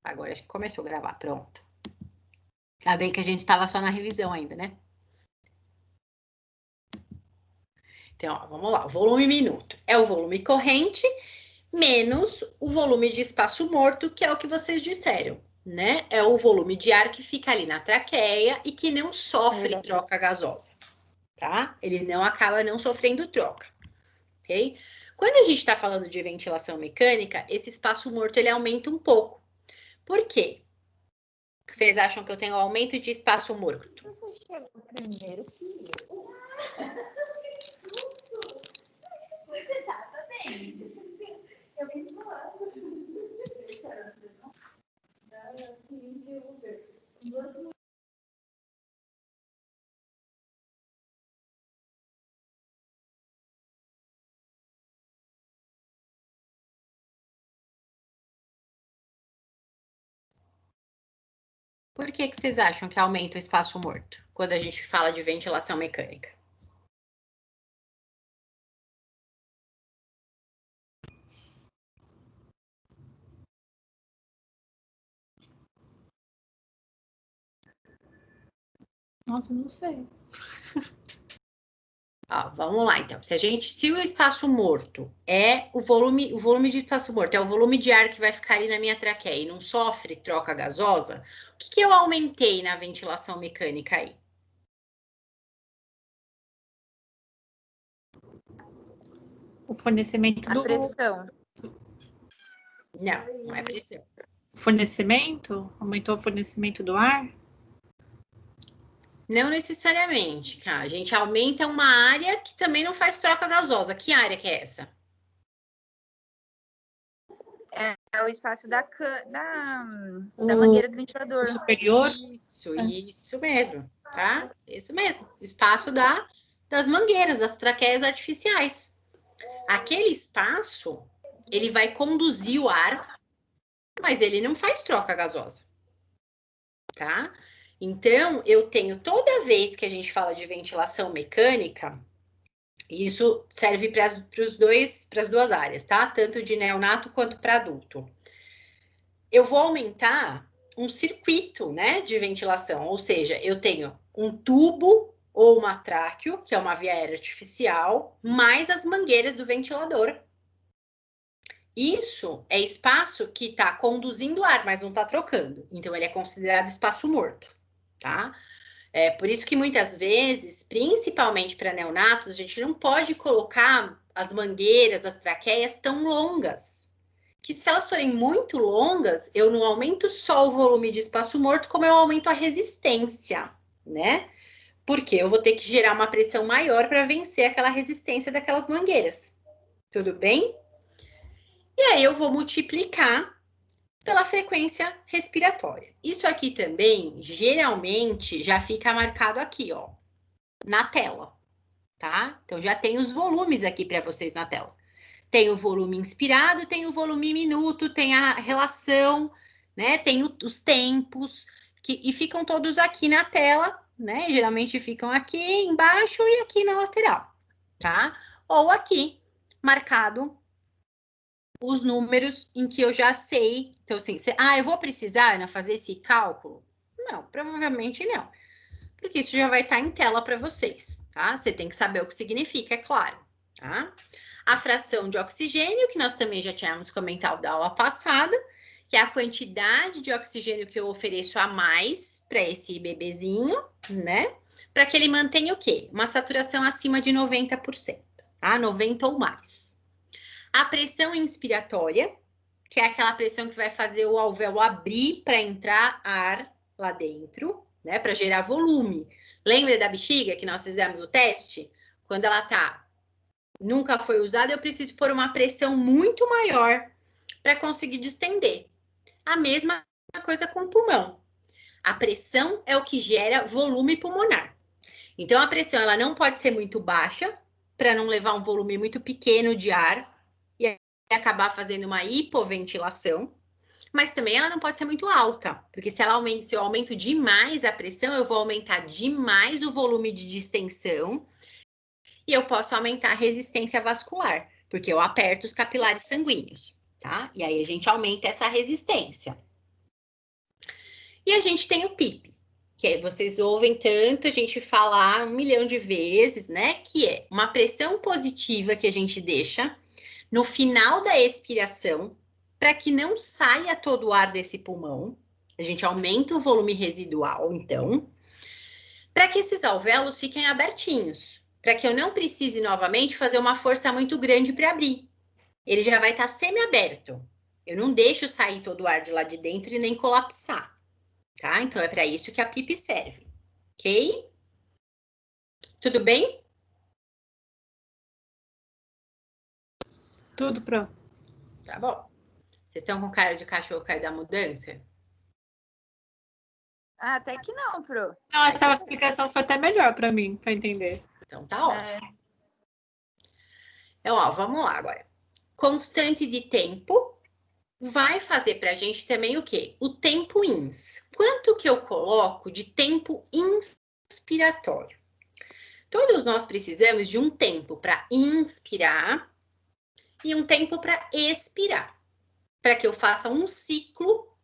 Agora começou a gravar, pronto. Tá bem que a gente estava só na revisão ainda, né? Então, ó, vamos lá. O volume minuto é o volume corrente menos o volume de espaço morto, que é o que vocês disseram, né? É o volume de ar que fica ali na traqueia e que não sofre troca gasosa, tá? Ele não acaba não sofrendo troca, ok? Quando a gente está falando de ventilação mecânica, esse espaço morto ele aumenta um pouco. Por quê? Vocês acham que eu tenho aumento de espaço morto? Você chegou primeiro, filho. Você tá bem? Eu vim voando. Por que vocês acham que aumenta o espaço morto quando a gente fala de ventilação mecânica? Nossa, não sei. Ó, vamos lá, então. Se o espaço morto é o volume de espaço morto é o volume de ar que vai ficar ali na minha traqueia e não sofre troca gasosa, o que eu aumentei na ventilação mecânica aí? O fornecimento A pressão. Não, não é pressão. Fornecimento? Aumentou o fornecimento do ar? Não necessariamente, cara. A gente aumenta uma área que também não faz troca gasosa. Que área que é essa? É o espaço da mangueira do ventilador. O superior? Isso mesmo, tá? Isso mesmo. O espaço das mangueiras, das traqueias artificiais. Aquele espaço, ele vai conduzir o ar, mas ele não faz troca gasosa, tá? Então, eu tenho toda vez que a gente fala de ventilação mecânica, isso serve para as duas áreas, tá? Tanto de neonato quanto para adulto. Eu vou aumentar um circuito, né, de ventilação, ou seja, eu tenho um tubo ou uma tráqueo, que é uma via aérea artificial, mais as mangueiras do ventilador. Isso é espaço que está conduzindo ar, mas não está trocando. Então, ele é considerado espaço morto, tá? É por isso que muitas vezes, principalmente para neonatos, a gente não pode colocar as mangueiras, as traqueias tão longas. Que se elas forem muito longas, eu não aumento só o volume de espaço morto, como eu aumento a resistência, né? Porque eu vou ter que gerar uma pressão maior para vencer aquela resistência daquelas mangueiras. Tudo bem? E aí eu vou multiplicar pela frequência respiratória. Isso aqui também, geralmente, já fica marcado aqui, ó, na tela, tá? Então, já tem os volumes aqui para vocês na tela. Tem o volume inspirado, tem o volume minuto, tem a relação, né? Tem os tempos, e ficam todos aqui na tela, né? Geralmente ficam aqui embaixo e aqui na lateral, tá? Ou aqui, marcado os números em que eu já sei. Então, assim, eu vou precisar, Ana, fazer esse cálculo? Não, provavelmente não. Porque isso já vai estar em tela para vocês, tá? Você tem que saber o que significa, é claro, tá? A fração de oxigênio, que nós também já tínhamos comentado da aula passada, que é a quantidade de oxigênio que eu ofereço a mais para esse bebezinho, né? Para que ele mantenha o quê? Uma saturação acima de 90%, tá? 90 ou mais. A pressão inspiratória, que é aquela pressão que vai fazer o alvéolo abrir para entrar ar lá dentro, né? Para gerar volume. Lembra da bexiga que nós fizemos o teste? Quando ela nunca foi usada, eu preciso pôr uma pressão muito maior para conseguir distender. A mesma coisa com o pulmão. A pressão é o que gera volume pulmonar. Então, a pressão ela não pode ser muito baixa para não levar um volume muito pequeno de ar e acabar fazendo uma hipoventilação, mas também ela não pode ser muito alta, porque se eu aumento demais a pressão, eu vou aumentar demais o volume de distensão e eu posso aumentar a resistência vascular, porque eu aperto os capilares sanguíneos, tá? E aí a gente aumenta essa resistência. E a gente tem o PIP, que vocês ouvem tanto a gente falar 1 milhão de vezes, né? Que é uma pressão positiva que a gente deixa no final da expiração, para que não saia todo o ar desse pulmão. A gente aumenta o volume residual, então, para que esses alvéolos fiquem abertinhos, para que eu não precise novamente fazer uma força muito grande para abrir. Ele já vai estar semi-aberto. Eu não deixo sair todo o ar de lá de dentro e nem colapsar, tá? Então, é para isso que a PIP serve, ok? Tudo bem? Tudo pronto. Tá bom. Vocês estão com cara de cachorro cair da mudança? Ah, até que não, Pro. Não, essa explicação foi até melhor para mim, para entender. Então, tá ótimo. Então, ó, vamos lá agora. Constante de tempo vai fazer para a gente também o quê? O tempo ins. Quanto que eu coloco de tempo inspiratório? Todos nós precisamos de um tempo para inspirar e um tempo para expirar, para que eu faça um ciclo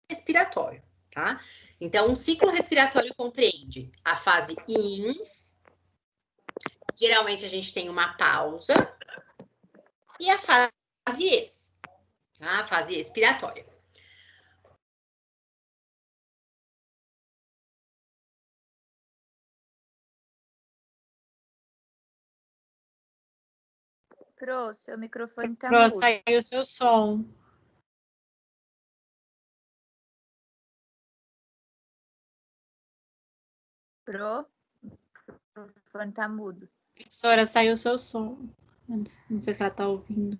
respiratório, tá? Então, um ciclo respiratório compreende a fase ins, geralmente a gente tem uma pausa, e a fase ex, tá? A fase expiratória. Pro, seu microfone tá Pro, mudo. saiu o seu som. Pro, o microfone tá mudo. Professora, saiu o seu som. Não sei se ela tá ouvindo.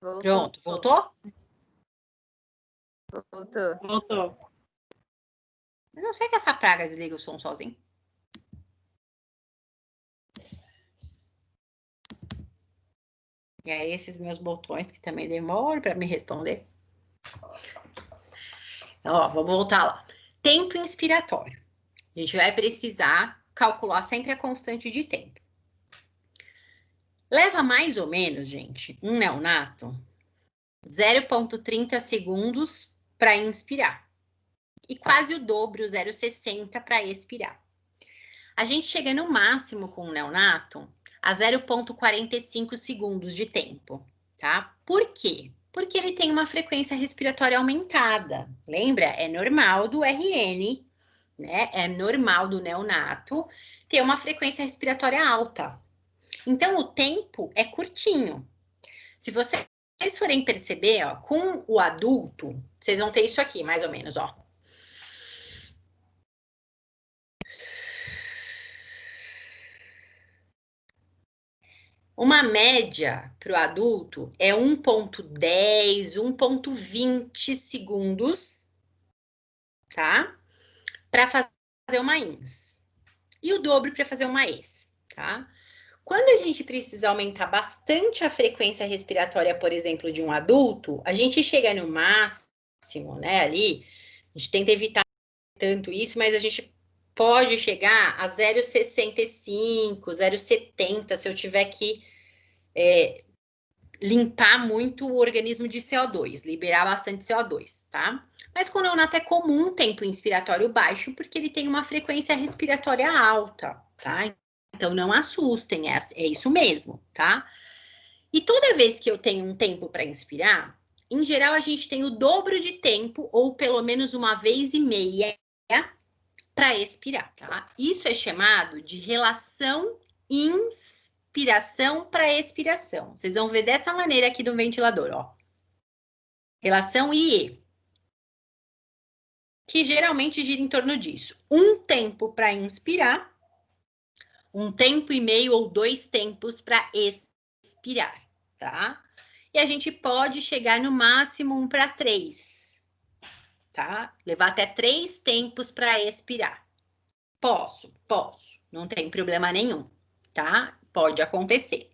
Voltou. Pronto, voltou? Voltou. Voltou. Eu não sei que essa praga desliga o som sozinho. E aí, esses meus botões que também demoram para me responder. Então, ó, vou voltar lá. Tempo inspiratório. A gente vai precisar calcular sempre a constante de tempo. Leva mais ou menos, gente, um neonato, 0,30 segundos para inspirar. E quase o dobro, 0,60 para expirar. A gente chega no máximo com o neonato a 0,45 segundos de tempo, tá? Por quê? Porque ele tem uma frequência respiratória aumentada. Lembra? É normal do RN, né? É normal do neonato ter uma frequência respiratória alta. Então, o tempo é curtinho. Se vocês forem perceber, ó, com o adulto, vocês vão ter isso aqui, mais ou menos, ó. Uma média para o adulto é 1,10, 1,20 segundos, tá? Para fazer uma ins. E o dobro para fazer uma ex, tá? Quando a gente precisa aumentar bastante a frequência respiratória, por exemplo, de um adulto, a gente chega no máximo, né, ali, a gente tenta evitar tanto isso, mas a gente pode chegar a 0,65, 0,70, se eu tiver que limpar muito o organismo de CO2, liberar bastante CO2, tá? Mas com o neonato é comum tempo inspiratório baixo, porque ele tem uma frequência respiratória alta, tá? Então, não assustem, é isso mesmo, tá? E toda vez que eu tenho um tempo para inspirar, em geral, a gente tem o dobro de tempo, ou pelo menos uma vez e meia, para expirar, tá? Isso é chamado de relação inspiração para expiração. Vocês vão ver dessa maneira aqui do ventilador, ó. Relação IE, que geralmente gira em torno disso. Um tempo para inspirar, um tempo e meio ou 2 tempos para expirar, tá? E a gente pode chegar no máximo 1 para 3, tá? Levar até 3 tempos para expirar. Posso, não tem problema nenhum, tá? Pode acontecer.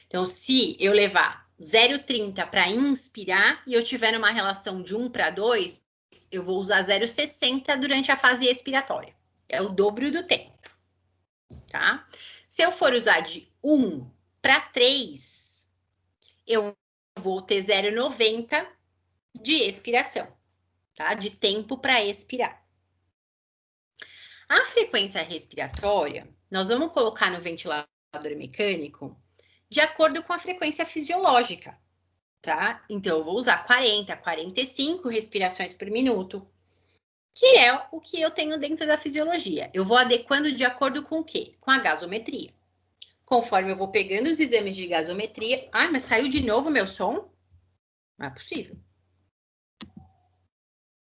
Então, se eu levar 0,30 para inspirar e eu tiver numa relação de 1 para 2, eu vou usar 0,60 durante a fase expiratória. É o dobro do tempo, tá? Se eu for usar de 1 para 3, eu vou ter 0,90 de expiração, tá? De tempo para expirar. A frequência respiratória, nós vamos colocar no ventilador mecânico de acordo com a frequência fisiológica, tá? Então, eu vou usar 40, 45 respirações por minuto, que é o que eu tenho dentro da fisiologia. Eu vou adequando de acordo com o quê? Com a gasometria. Conforme eu vou pegando os exames de gasometria... Ai, mas saiu de novo meu som? Não é possível.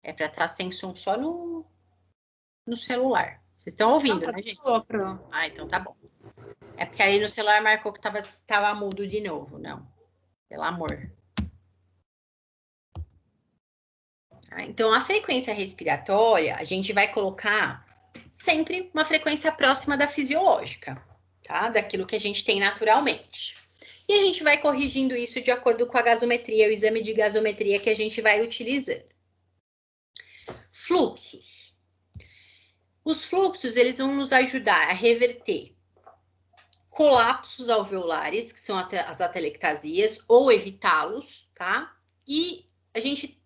É para estar sem som só no celular. Vocês estão ouvindo, né, gente? Ah, então tá bom. É porque aí no celular marcou que tava mudo de novo. Não. Pelo amor. Então, a frequência respiratória, a gente vai colocar sempre uma frequência próxima da fisiológica, tá? Daquilo que a gente tem naturalmente. E a gente vai corrigindo isso de acordo com a gasometria, o exame de gasometria que a gente vai utilizando. Fluxos. Os fluxos, eles vão nos ajudar a reverter colapsos alveolares, que são as atelectasias, ou evitá-los, tá? E a gente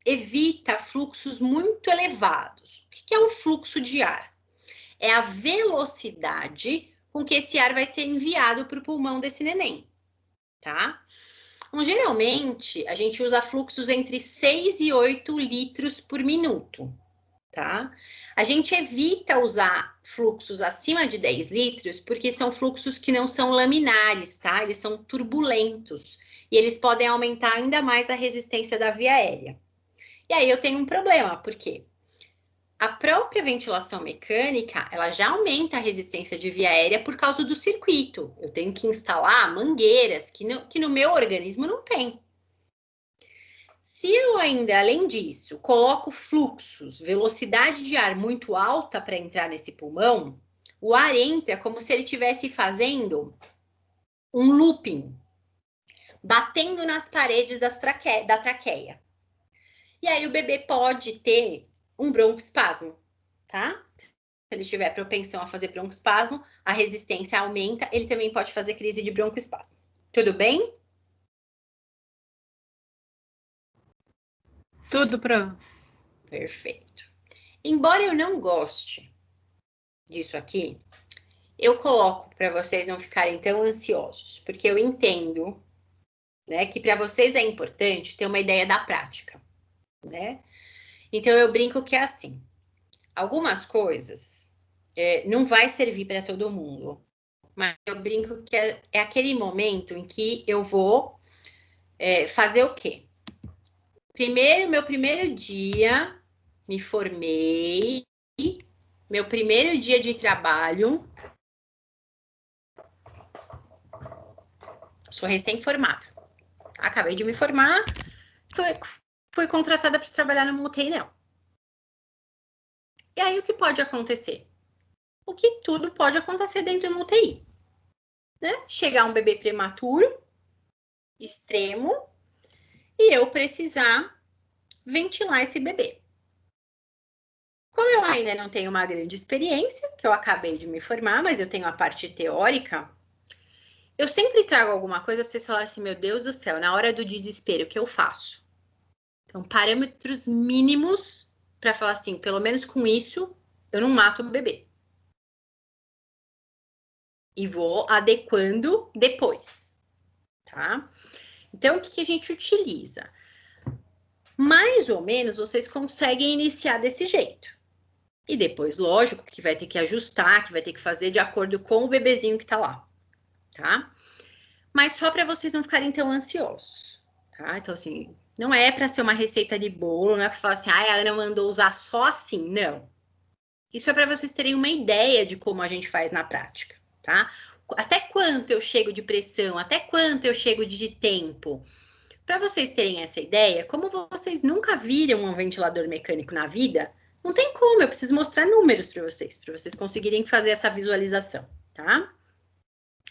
evita fluxos muito elevados. O que é o fluxo de ar? É a velocidade com que esse ar vai ser enviado para o pulmão desse neném, tá? Então, geralmente, a gente usa fluxos entre 6 e 8 litros por minuto, tá? A gente evita usar fluxos acima de 10 litros porque são fluxos que não são laminares, tá? Eles são turbulentos e eles podem aumentar ainda mais a resistência da via aérea. E aí eu tenho um problema, porque a própria ventilação mecânica, ela já aumenta a resistência de via aérea por causa do circuito. Eu tenho que instalar mangueiras que no meu organismo não tem. Se eu ainda, além disso, coloco fluxos, velocidade de ar muito alta para entrar nesse pulmão, o ar entra como se ele estivesse fazendo um looping, batendo nas paredes da traqueia. E aí o bebê pode ter um broncoespasmo, tá? Se ele tiver propensão a fazer broncoespasmo, a resistência aumenta, ele também pode fazer crise de broncoespasmo. Tudo bem? Tudo, Pro. Perfeito. Embora eu não goste disso aqui, eu coloco para vocês não ficarem tão ansiosos, porque eu entendo, né, que para vocês é importante ter uma ideia da prática, né? Então eu brinco que é assim, algumas coisas não vai servir para todo mundo, mas eu brinco que é aquele momento em que eu vou fazer o quê? Meu primeiro dia, me formei, meu primeiro dia de trabalho, sou recém-formada. Acabei de me formar, fui contratada para trabalhar no UTI, não. E aí, o que pode acontecer? O que tudo pode acontecer dentro de uma UTI. Né? Chegar um bebê prematuro, extremo, e eu precisar ventilar esse bebê. Como eu ainda não tenho uma grande experiência, que eu acabei de me formar, mas eu tenho a parte teórica, eu sempre trago alguma coisa para vocês falarem assim, meu Deus do céu, na hora do desespero, o que eu faço? Então, parâmetros mínimos para falar assim, pelo menos com isso, eu não mato o bebê. E vou adequando depois, tá? Então, o que a gente utiliza? Mais ou menos, vocês conseguem iniciar desse jeito. E depois, lógico, que vai ter que ajustar, que vai ter que fazer de acordo com o bebezinho que tá lá, tá? Mas só para vocês não ficarem tão ansiosos, tá? Então, assim, não é para ser uma receita de bolo, não é para falar assim, a Ana mandou usar só assim, não. Isso é para vocês terem uma ideia de como a gente faz na prática, tá? Até quanto eu chego de pressão, até quanto eu chego de tempo. Para vocês terem essa ideia, como vocês nunca viram um ventilador mecânico na vida, não tem como, eu preciso mostrar números para vocês conseguirem fazer essa visualização, tá?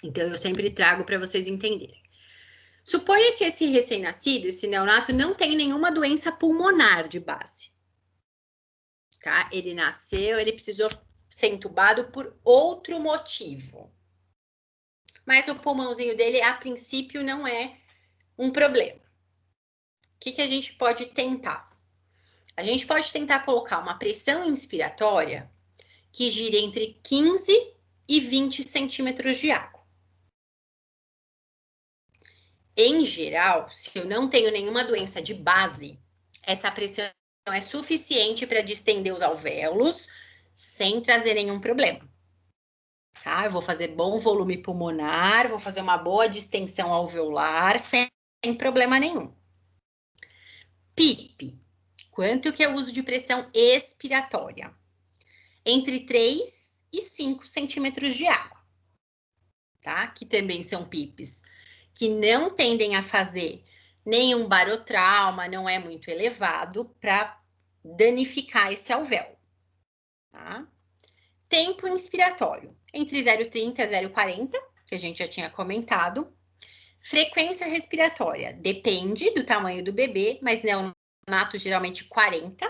Então, eu sempre trago para vocês entenderem. Suponha que esse recém-nascido, esse neonato, não tem nenhuma doença pulmonar de base. Tá? Ele nasceu, ele precisou ser entubado por outro motivo. Mas o pulmãozinho dele, a princípio, não é um problema. que a gente pode tentar? A gente pode tentar colocar uma pressão inspiratória que gire entre 15 e 20 centímetros de água. Em geral, se eu não tenho nenhuma doença de base, essa pressão é suficiente para distender os alvéolos sem trazer nenhum problema. Tá? Eu vou fazer bom volume pulmonar, vou fazer uma boa distensão alveolar sem problema nenhum. PIP. Quanto que eu uso de pressão expiratória? Entre 3 e 5 centímetros de água. Tá? Que também são PIPs que não tendem a fazer nenhum barotrauma, não é muito elevado para danificar esse alvéolo. Tá? Tempo inspiratório, entre 0,30 e 0,40, que a gente já tinha comentado. Frequência respiratória, depende do tamanho do bebê, mas neonato geralmente 40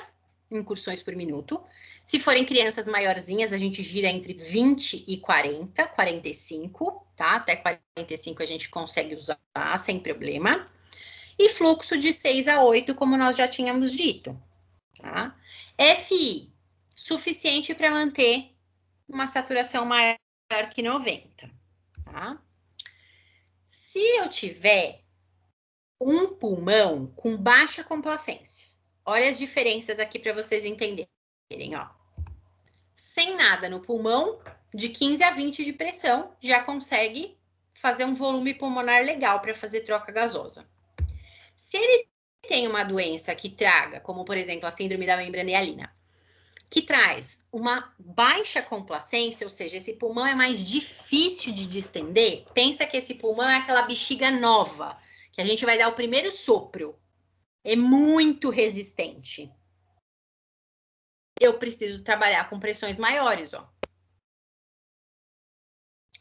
incursões por minuto. Se forem crianças maiorzinhas, a gente gira entre 20 e 40, 45, tá? Até 45 a gente consegue usar sem problema. E fluxo de 6 a 8, como nós já tínhamos dito, tá? FI, suficiente para manter uma saturação maior que 90, tá? Se eu tiver um pulmão com baixa complacência, olha as diferenças aqui para vocês entenderem, ó. Sem nada no pulmão, de 15 a 20 de pressão, já consegue fazer um volume pulmonar legal para fazer troca gasosa. Se ele tem uma doença que traga, como por exemplo a síndrome da membrana hialina, que traz uma baixa complacência, ou seja, esse pulmão é mais difícil de distender, pensa que esse pulmão é aquela bexiga nova, que a gente vai dar o primeiro sopro. É muito resistente. Eu preciso trabalhar com pressões maiores, ó.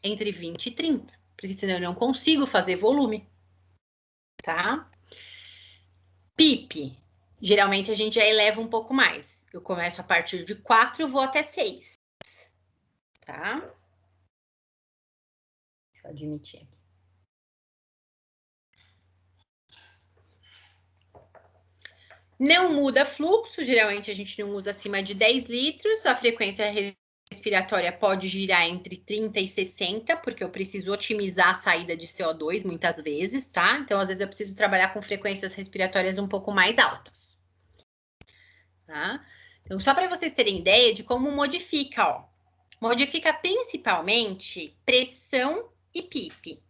Entre 20 e 30, porque senão eu não consigo fazer volume, tá? PIP. Geralmente a gente já eleva um pouco mais. Eu começo a partir de 4, vou até 6. Tá? Deixa eu admitir aqui. Não muda fluxo, geralmente a gente não usa acima de 10 litros. A frequência respiratória pode girar entre 30 e 60, porque eu preciso otimizar a saída de CO2 muitas vezes, tá? Então, às vezes eu preciso trabalhar com frequências respiratórias um pouco mais altas. Tá? Então, só para vocês terem ideia de como modifica, ó. Modifica principalmente pressão e PIP.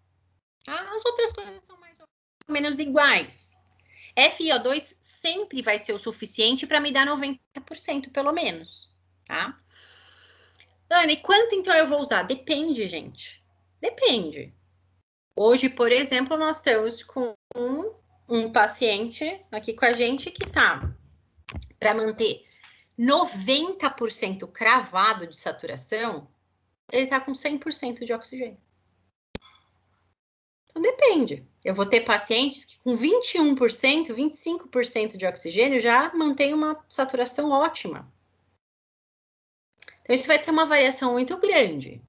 As outras coisas são mais ou menos iguais. FiO2 sempre vai ser o suficiente para me dar 90% pelo menos, tá? Dani, quanto então eu vou usar? Depende, gente. Depende. Hoje, por exemplo, nós estamos com um paciente aqui com a gente que tá para manter 90% cravado de saturação, ele tá com 100% de oxigênio. Então, depende. Eu vou ter pacientes que com 21%, 25% de oxigênio já mantém uma saturação ótima. Então, isso vai ter uma variação muito grande,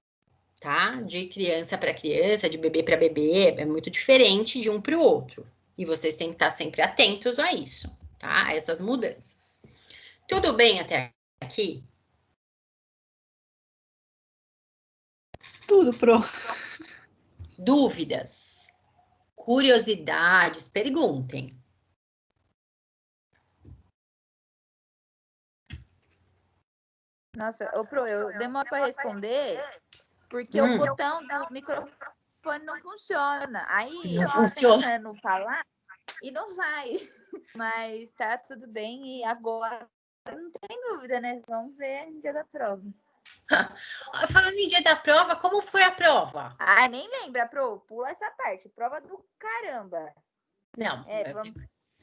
tá? De criança para criança, de bebê para bebê, é muito diferente de um para o outro. E vocês têm que estar sempre atentos a isso, tá? A essas mudanças. Tudo bem até aqui? Tudo, Pro. Dúvidas? Curiosidades? Perguntem. Nossa, Pro, eu demoro para responder porque o botão do microfone não funciona. Aí Não eu tô tentando falar e não vai. Mas tá tudo bem e agora não tem dúvida, né? Vamos ver no dia da prova. Falando em dia da prova, como foi a prova? Ah, nem lembra, Pro. Pula essa parte. Prova do caramba. Não, Vamos...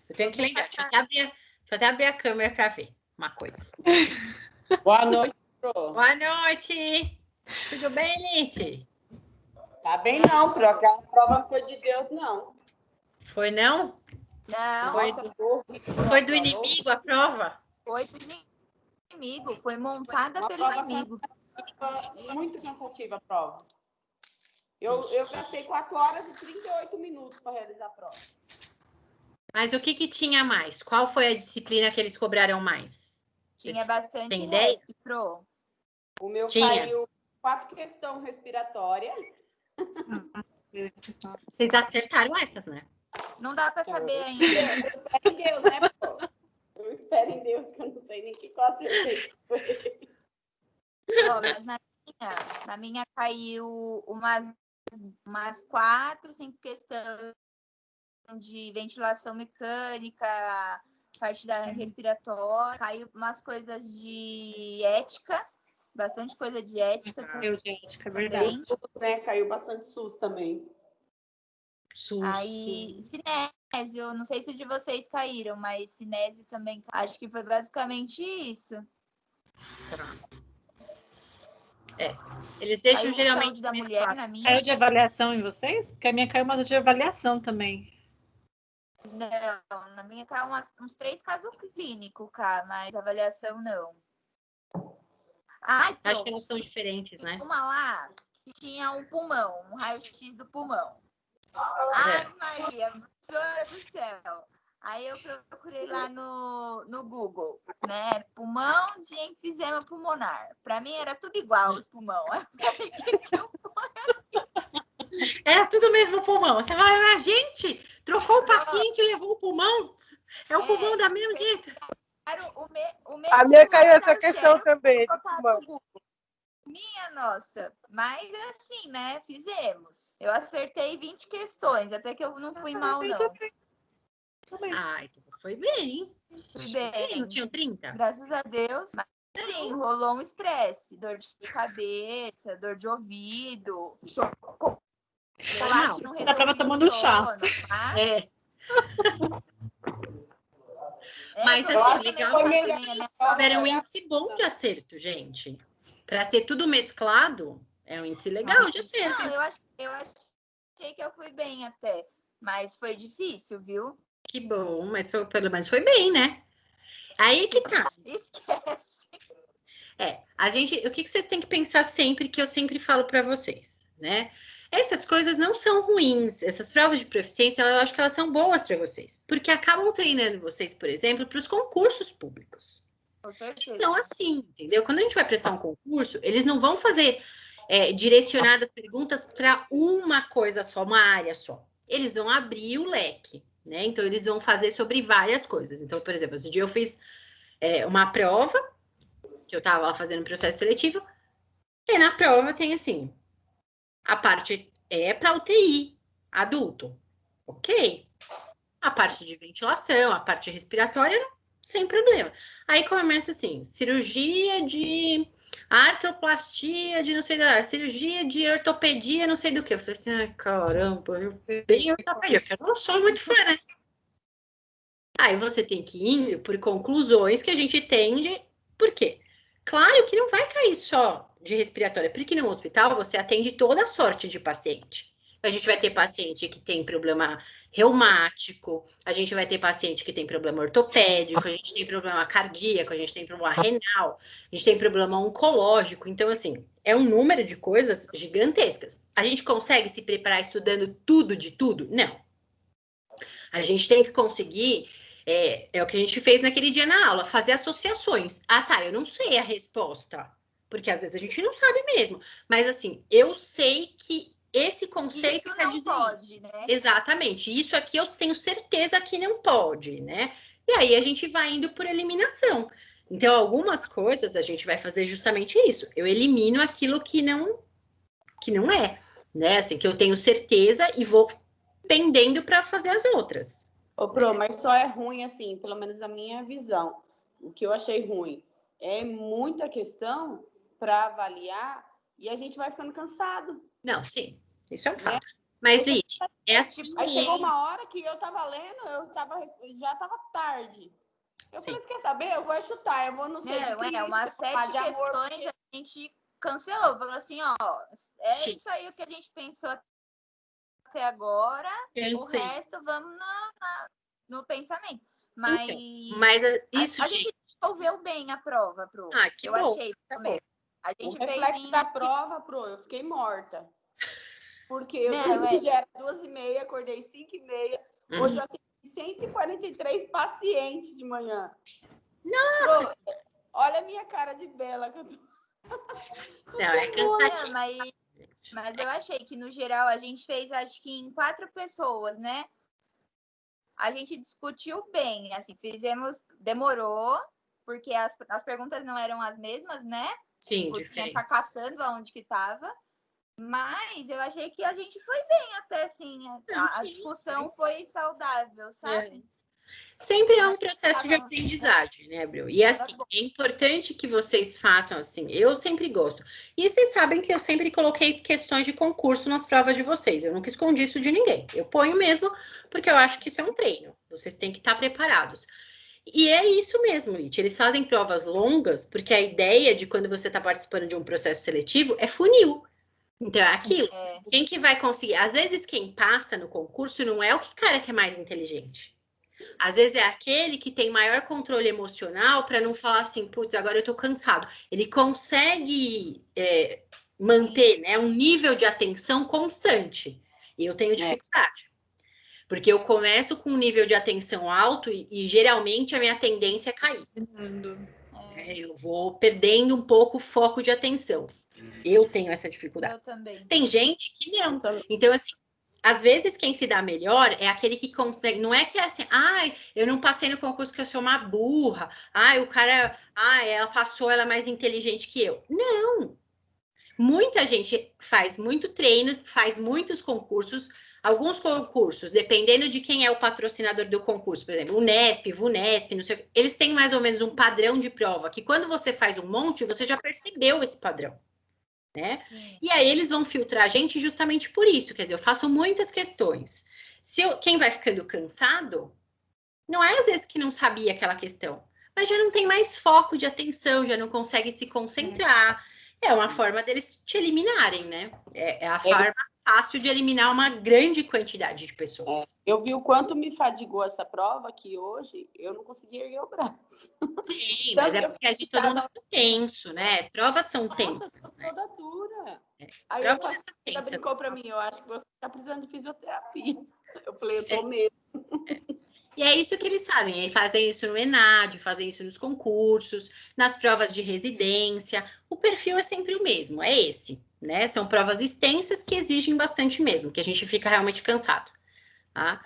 eu tenho que lembrar. Deixa eu até abrir a câmera para ver uma coisa. Boa noite, Pro. Boa noite. Tudo bem, Lite? Tá bem não, Pro. Aquela prova não foi de Deus, não. Foi não? Não. Foi do inimigo a prova? Foi do inimigo. Foi montada pelo inimigo. Muito cansativa a prova. Eu gastei 4 horas e 38 minutos para realizar a prova. Mas o que tinha mais? Qual foi a disciplina que eles cobraram mais? Tinha bastante tem ideia? resp, Pro. O meu Tinha. caiu 4 questões respiratórias. Vocês acertaram essas, né? Não dá para saber ainda. Eu espero em Deus, né, pô? Eu espero em Deus, que eu não sei nem o que eu acertei. Ó, mas na minha caiu umas 4, 5 questões de ventilação mecânica, parte da respiratória, caiu umas coisas de ética, bastante coisa de ética Eu de ética, é verdade. também. Né? Caiu bastante SUS também. Aí, cinésio, não sei se de vocês caíram, mas cinésio também, acho que foi basicamente isso. Eles deixam Caiu geralmente saúde da mulher na minha. Caiu de avaliação em vocês? Porque a minha caiu umas de avaliação também. Não, na minha caiu uns 3 casos clínicos, cara, mas avaliação não. Ai, Acho que elas são diferentes, né? uma lá que tinha um pulmão, um raio-x do pulmão. Ai, Maria, senhora do céu. Aí eu procurei lá no Google, né? Pulmão de enfisema pulmonar. Para mim era tudo igual os pulmão. Era tudo mesmo pulmão. Você vai, a gente trocou o paciente e levou o pulmão. É o pulmão da mesma jeito. A minha caiu essa questão também. Minha nossa, mas assim, né? Fizemos. Eu acertei 20 questões, até que eu não fui mal, não. Ai, foi bem. Fui bem. Não tinham 30? Graças a Deus. Mas, sim, rolou um estresse. Dor de cabeça, dor de ouvido, chocolate não Dá pra tomando chá. Tá? Mas assim, legal que vocês tiveram um minha... índice bom de acerto, gente. Para ser tudo mesclado, é um índice legal de acerto. Não, eu achei que eu fui bem até, mas foi difícil, viu? Que bom, mas pelo menos foi bem, né? Aí que tá. Esquece. O que vocês têm que pensar sempre, que eu sempre falo para vocês, né? Essas coisas não são ruins, essas provas de proficiência, eu acho que elas são boas para vocês, porque acabam treinando vocês, por exemplo, para os concursos públicos. Que são assim, entendeu? Quando a gente vai prestar um concurso, eles não vão fazer direcionadas perguntas para uma coisa só, uma área só. Eles vão abrir o leque, né? Então, eles vão fazer sobre várias coisas. Então, por exemplo, esse dia eu fiz uma prova, que eu estava lá fazendo processo seletivo, e na prova tem assim, a parte para UTI, adulto, ok. A parte de ventilação, a parte respiratória, sem problema. Aí começa assim, cirurgia de artroplastia, de não sei da cirurgia de ortopedia, não sei do que. Eu falei assim, ai, caramba, eu bem ortopedia, porque eu não sou muito fã, né? Aí você tem que ir por conclusões que a gente tem por quê? Claro que não vai cair só de respiratória, porque no hospital você atende toda sorte de paciente. A gente vai ter paciente que tem problema reumático, a gente vai ter paciente que tem problema ortopédico, a gente tem problema cardíaco, a gente tem problema renal, a gente tem problema oncológico. Então, assim, é um número de coisas gigantescas. A gente consegue se preparar estudando tudo de tudo? Não. A gente tem que conseguir, o que a gente fez naquele dia na aula, fazer associações. Ah, tá, eu não sei a resposta, porque às vezes a gente não sabe mesmo. Mas, assim, eu sei que esse conceito isso quer não dizer pode, isso. né? Exatamente. Isso aqui eu tenho certeza que não pode, né? E aí a gente vai indo por eliminação. Então, algumas coisas a gente vai fazer justamente isso. Eu elimino aquilo que não é, né? Assim, que eu tenho certeza e vou pendendo para fazer as outras. Ô, Pro, mas só é ruim, assim, pelo menos a minha visão. O que eu achei ruim é muita questão para avaliar e a gente vai ficando cansado. Não, sim, isso é um fato. Mas, Lid, é assim. Aí chegou uma hora que eu tava lendo, já tava tarde. Eu falei, você quer saber? Eu vou chutar, eu vou não sei. Umas 7 questões a gente cancelou. Falou assim, ó, isso aí o que a gente pensou até agora. O resto vamos no pensamento. Mas, isso, a gente resolveu bem a prova, Pro. Que eu bom. achei Tá bom. A gente o reflexo da prova, Pro, eu fiquei morta. Porque eu já era 2h30, acordei 5h30. Hoje eu atendi 143 pacientes de manhã. Nossa! Pô, olha a minha cara de bela que eu tô. Não, é cansativo. Mas eu achei que, no geral, a gente fez, acho que em 4 pessoas, né? A gente discutiu bem, assim, demorou, porque as perguntas não eram as mesmas, né? Sim, Tinha que diferente. ficar caçando aonde que tava. Mas eu achei que a gente foi bem até, assim. A discussão foi saudável, sabe? Sempre é um processo de aprendizagem, né, Bru? E assim, é importante que vocês façam assim. Eu sempre gosto. E vocês sabem que eu sempre coloquei questões de concurso nas provas de vocês. Eu nunca escondi isso de ninguém. Eu ponho mesmo, porque eu acho que isso é um treino. Vocês têm que estar preparados. E é isso mesmo, Lite. Eles fazem provas longas, porque a ideia de quando você está participando de um processo seletivo é funil. Então, é aquilo. Quem que vai conseguir? Às vezes, quem passa no concurso não é o cara que é mais inteligente. Às vezes é aquele que tem maior controle emocional para não falar assim, putz, agora eu tô cansado. Ele consegue manter, né, um nível de atenção constante. E eu tenho dificuldade. Porque eu começo com um nível de atenção alto e geralmente a minha tendência é cair. Eu vou perdendo um pouco o foco de atenção. Eu tenho essa dificuldade. Eu também. Tem gente que não. Então, assim, às vezes quem se dá melhor é aquele que consegue. Não é que é assim, ai, eu não passei no concurso porque eu sou uma burra. Ai, o cara, ela passou, ela é mais inteligente que eu. Não. Muita gente faz muito treino, faz muitos concursos. Alguns concursos, dependendo de quem é o patrocinador do concurso, por exemplo, Unesp, Vunesp, não sei, eles têm mais ou menos um padrão de prova, que quando você faz um monte, você já percebeu esse padrão. Né? E aí eles vão filtrar a gente justamente por isso. Quer dizer, eu faço muitas questões. Quem vai ficando cansado, não é às vezes que não sabia aquela questão, mas já não tem mais foco de atenção, já não consegue se concentrar. É uma forma deles te eliminarem, né? É a forma fácil de eliminar uma grande quantidade de pessoas. Eu vi o quanto me fadigou essa prova que hoje eu não consegui erguer o braço. Sim, mas é porque a gente todo mundo fica tenso, né? Provas são tensas. Nossa, eu tô toda dura. É. Aí o Fábio brincou pra mim, eu acho que você tá precisando de fisioterapia. Eu falei, eu tô mesmo. E é isso que eles fazem. Eles fazem isso no ENAD, fazem isso nos concursos, nas provas de residência. O perfil é sempre o mesmo, é esse, né? São provas extensas que exigem bastante mesmo, que a gente fica realmente cansado, tá?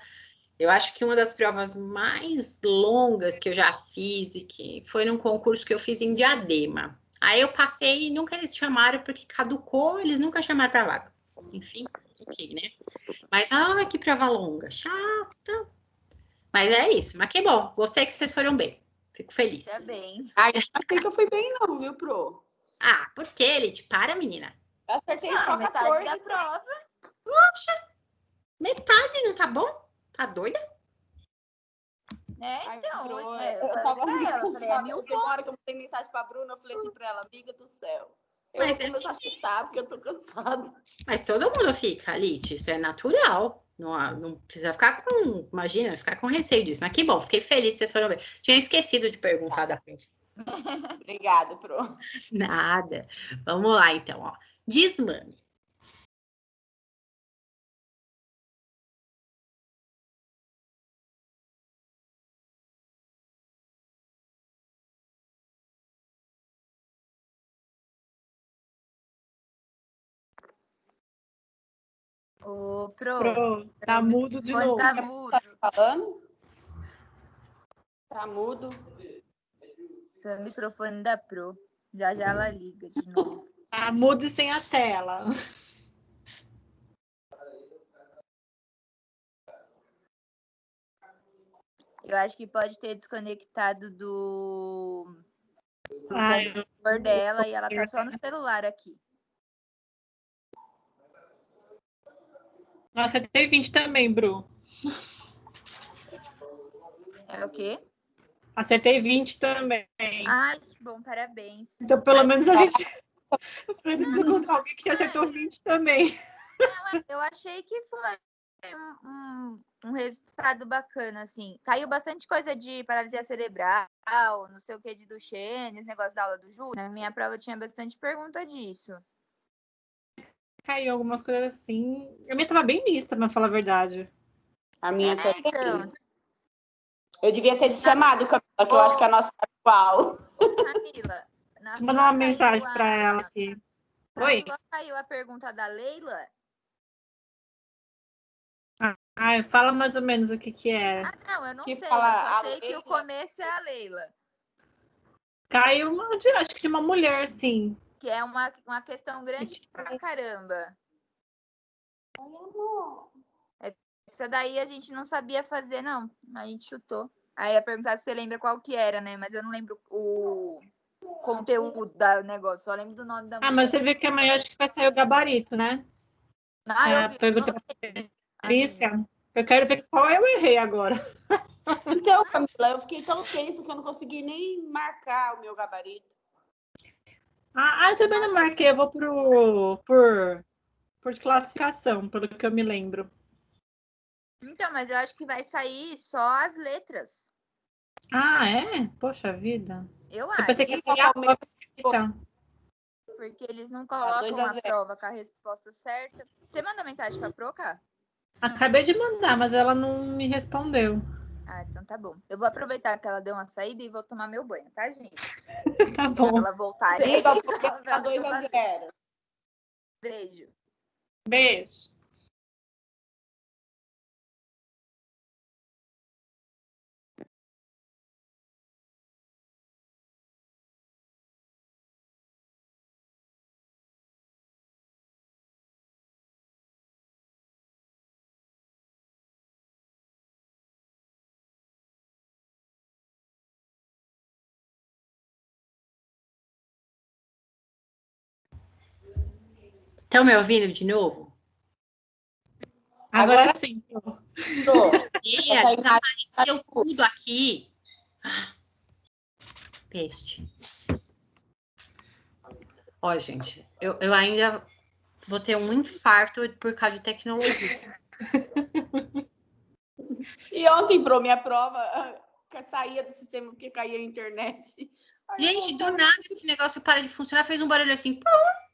Eu acho que uma das provas mais longas que eu já fiz e que foi num concurso que eu fiz em Diadema. Aí eu passei e nunca eles chamaram porque caducou, eles nunca chamaram para vaga. Enfim, ok, né? Mas, que prova longa, chata. Mas é isso, mas que bom, gostei que vocês foram bem. Fico feliz. Tá bem. Ai, não achei que eu fui bem não, viu, Pro? Por que, Elite? Para, menina. Eu acertei só metade 14. da prova. Poxa, metade não tá bom? Tá doida? Então, eu tava muito cansada. mil Porque na hora que eu mandei mensagem pra Bruna, eu falei assim pra ela, amiga do céu. Eu Mas vou começar a chutar porque eu tô cansada. Mas todo mundo fica, Elite, isso é natural. Não precisa ficar com, imagina, ficar com receio disso. Mas que bom, fiquei feliz que vocês foram bem. Tinha esquecido de perguntar da prova. Obrigada, Pro. Nada. Vamos lá, então, ó. Desmame. Ô, Pro, tá mudo de novo. Tá mudo. Tá falando? Tá mudo. O microfone da Pro. Já ela liga de novo. Tá mudo e sem a tela. Eu acho que pode ter desconectado do Ai, computador dela e ela tá só no celular aqui. Nossa, eu tenho 20 também, Bru. É o quê? Acertei 20 também. Ai, que bom, parabéns. Então, pelo menos a gente... Eu falei, precisa encontrar alguém que acertou 20 também. Eu achei que foi um resultado bacana, assim. Caiu bastante coisa de paralisia cerebral, não sei o que de Duchenne, esse negócio da aula do Júlio. Na minha prova tinha bastante pergunta disso. Caiu algumas coisas assim. A minha tava bem mista, pra falar a verdade. A minha também. Então, Eu devia ter te chamado, Camila, que eu acho que a nossa é igual. Camila, na Vou sua mandar uma caiu mensagem para ela aqui. Na Oi? sua caiu a pergunta da Leila? Ah, fala mais ou menos o que é. Ah, não, eu não Que sei. fala Eu só a sei que o Leila? começo é a Leila. Caiu acho que de uma mulher, sim. Que é uma questão grande pra caramba. Essa daí a gente não sabia fazer, não. A gente chutou. Aí ia perguntar se você lembra qual que era, né? Mas eu não lembro o conteúdo do negócio. Só lembro do nome da mulher. Mas você vê que amanhã acho que vai sair o gabarito, né? Eu vi. Pergunta pra Patrícia. Eu quero ver qual eu errei agora. Então, Camila, eu fiquei tão tenso que eu não consegui nem marcar o meu gabarito. Eu também não marquei. Eu vou por classificação, pelo que eu me lembro. Então, mas eu acho que vai sair só as letras. É? Poxa vida. Eu Eu pensei acho. que ia sair a prova escrita. Porque eles não colocam 2-0. a prova com a resposta certa. Você mandou mensagem pra Pro, cara? Acabei de mandar, mas ela não me respondeu. Então tá bom. Eu vou aproveitar que ela deu uma saída e vou tomar meu banho, tá, gente? Tá bom. Pra ela voltar ali. Então, porque tá 2-0. Beijo. Beijo. Estão me ouvindo de novo? Agora sim. Desapareceu tudo aqui. Peste. Ó, gente, eu ainda vou ter um infarto por causa de tecnologia. E ontem, Pro, minha prova saía do sistema porque caía a internet. Gente, do nada esse negócio para de funcionar, fez um barulho assim. Pum!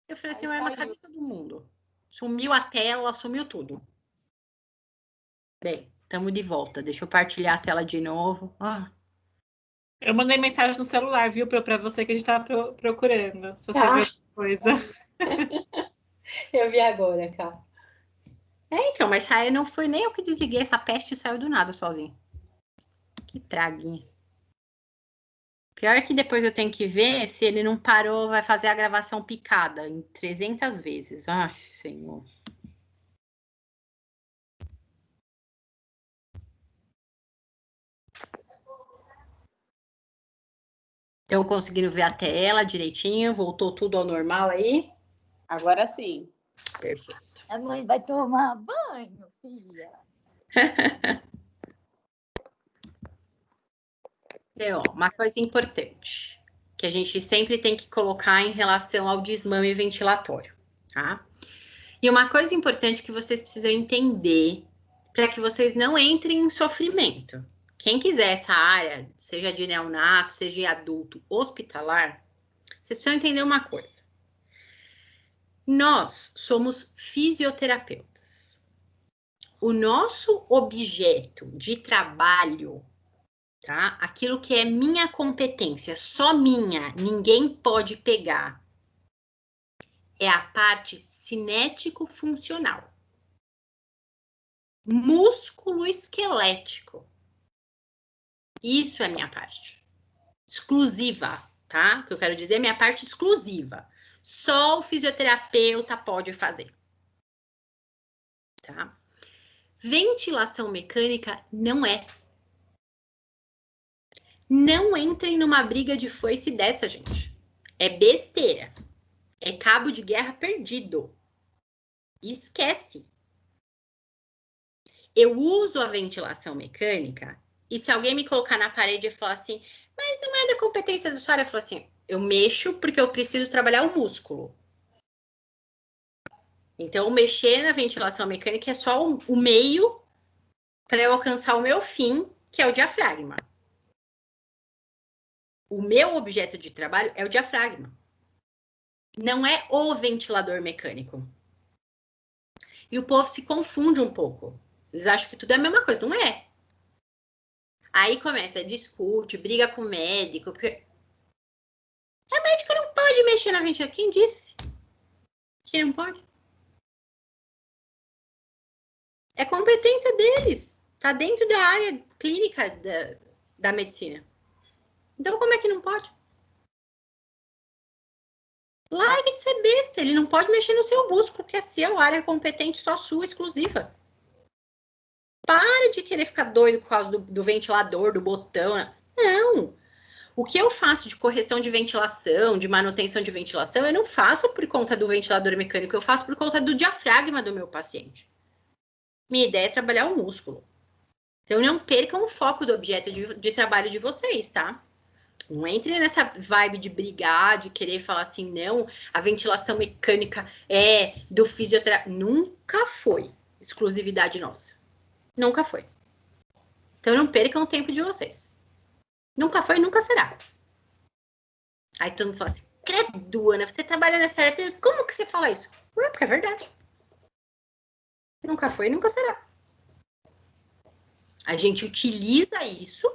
Eu falei assim, mas cadê todo mundo? Sumiu a tela, sumiu tudo. Bem, estamos de volta. Deixa eu partilhar a tela de novo. Eu mandei mensagem no celular, viu, pra você que a gente tava procurando. Se você viu alguma coisa. Eu vi agora, cara. Então, mas aí não foi nem eu que desliguei essa peste, saiu do nada sozinho. Que praguinha. Pior é que depois eu tenho que ver se ele não parou, vai fazer a gravação picada em 300 vezes. Ai, Senhor. Estão conseguindo ver a tela direitinho? Voltou tudo ao normal aí? Agora sim. Perfeito. A mãe vai tomar banho, filha. Então, uma coisa importante que a gente sempre tem que colocar em relação ao desmame ventilatório, tá? E uma coisa importante que vocês precisam entender para que vocês não entrem em sofrimento. Quem quiser essa área, seja de neonato, seja de adulto, hospitalar, vocês precisam entender uma coisa. Nós somos fisioterapeutas. O nosso objeto de trabalho, tá? Aquilo que é minha competência, só minha, ninguém pode pegar, é a parte cinético-funcional. Músculo esquelético. Isso é minha parte. Exclusiva, tá? O que eu quero dizer é minha parte exclusiva. Só o fisioterapeuta pode fazer. Tá? Ventilação mecânica não é. Não entrem numa briga de foice dessa, gente. É besteira. É cabo de guerra perdido. Esquece. Eu uso a ventilação mecânica e se alguém me colocar na parede e falar assim, mas não é da competência da sua área, eu falo assim, eu mexo porque eu preciso trabalhar o músculo. Então, mexer na ventilação mecânica é só o meio para eu alcançar o meu fim, que é o diafragma. O meu objeto de trabalho é o diafragma. Não é o ventilador mecânico. E o povo se confunde um pouco. Eles acham que tudo é a mesma coisa. Não é. Aí começa, discute, briga com o médico. A médica não pode mexer na ventilação. Quem disse que não pode? É competência deles. Tá dentro da área clínica da medicina. Então, como é que não pode? Largue de ser besta. Ele não pode mexer no seu músculo, que é seu, área competente só sua, exclusiva. Para de querer ficar doido por causa do ventilador, do botão. Não. O que eu faço de correção de ventilação, de manutenção de ventilação, eu não faço por conta do ventilador mecânico, eu faço por conta do diafragma do meu paciente. Minha ideia é trabalhar o músculo. Então, não percam o foco do objeto de trabalho de vocês, tá? Não entre nessa vibe de brigar, de querer falar assim, não, a ventilação mecânica é do fisioterapeuta. Nunca foi exclusividade nossa. Nunca foi. Então, não percam o tempo de vocês. Nunca foi e nunca será. Aí todo mundo fala assim, credo, Ana, você trabalha nessa área, como que você fala isso? Não, porque é verdade. Nunca foi e nunca será. A gente utiliza isso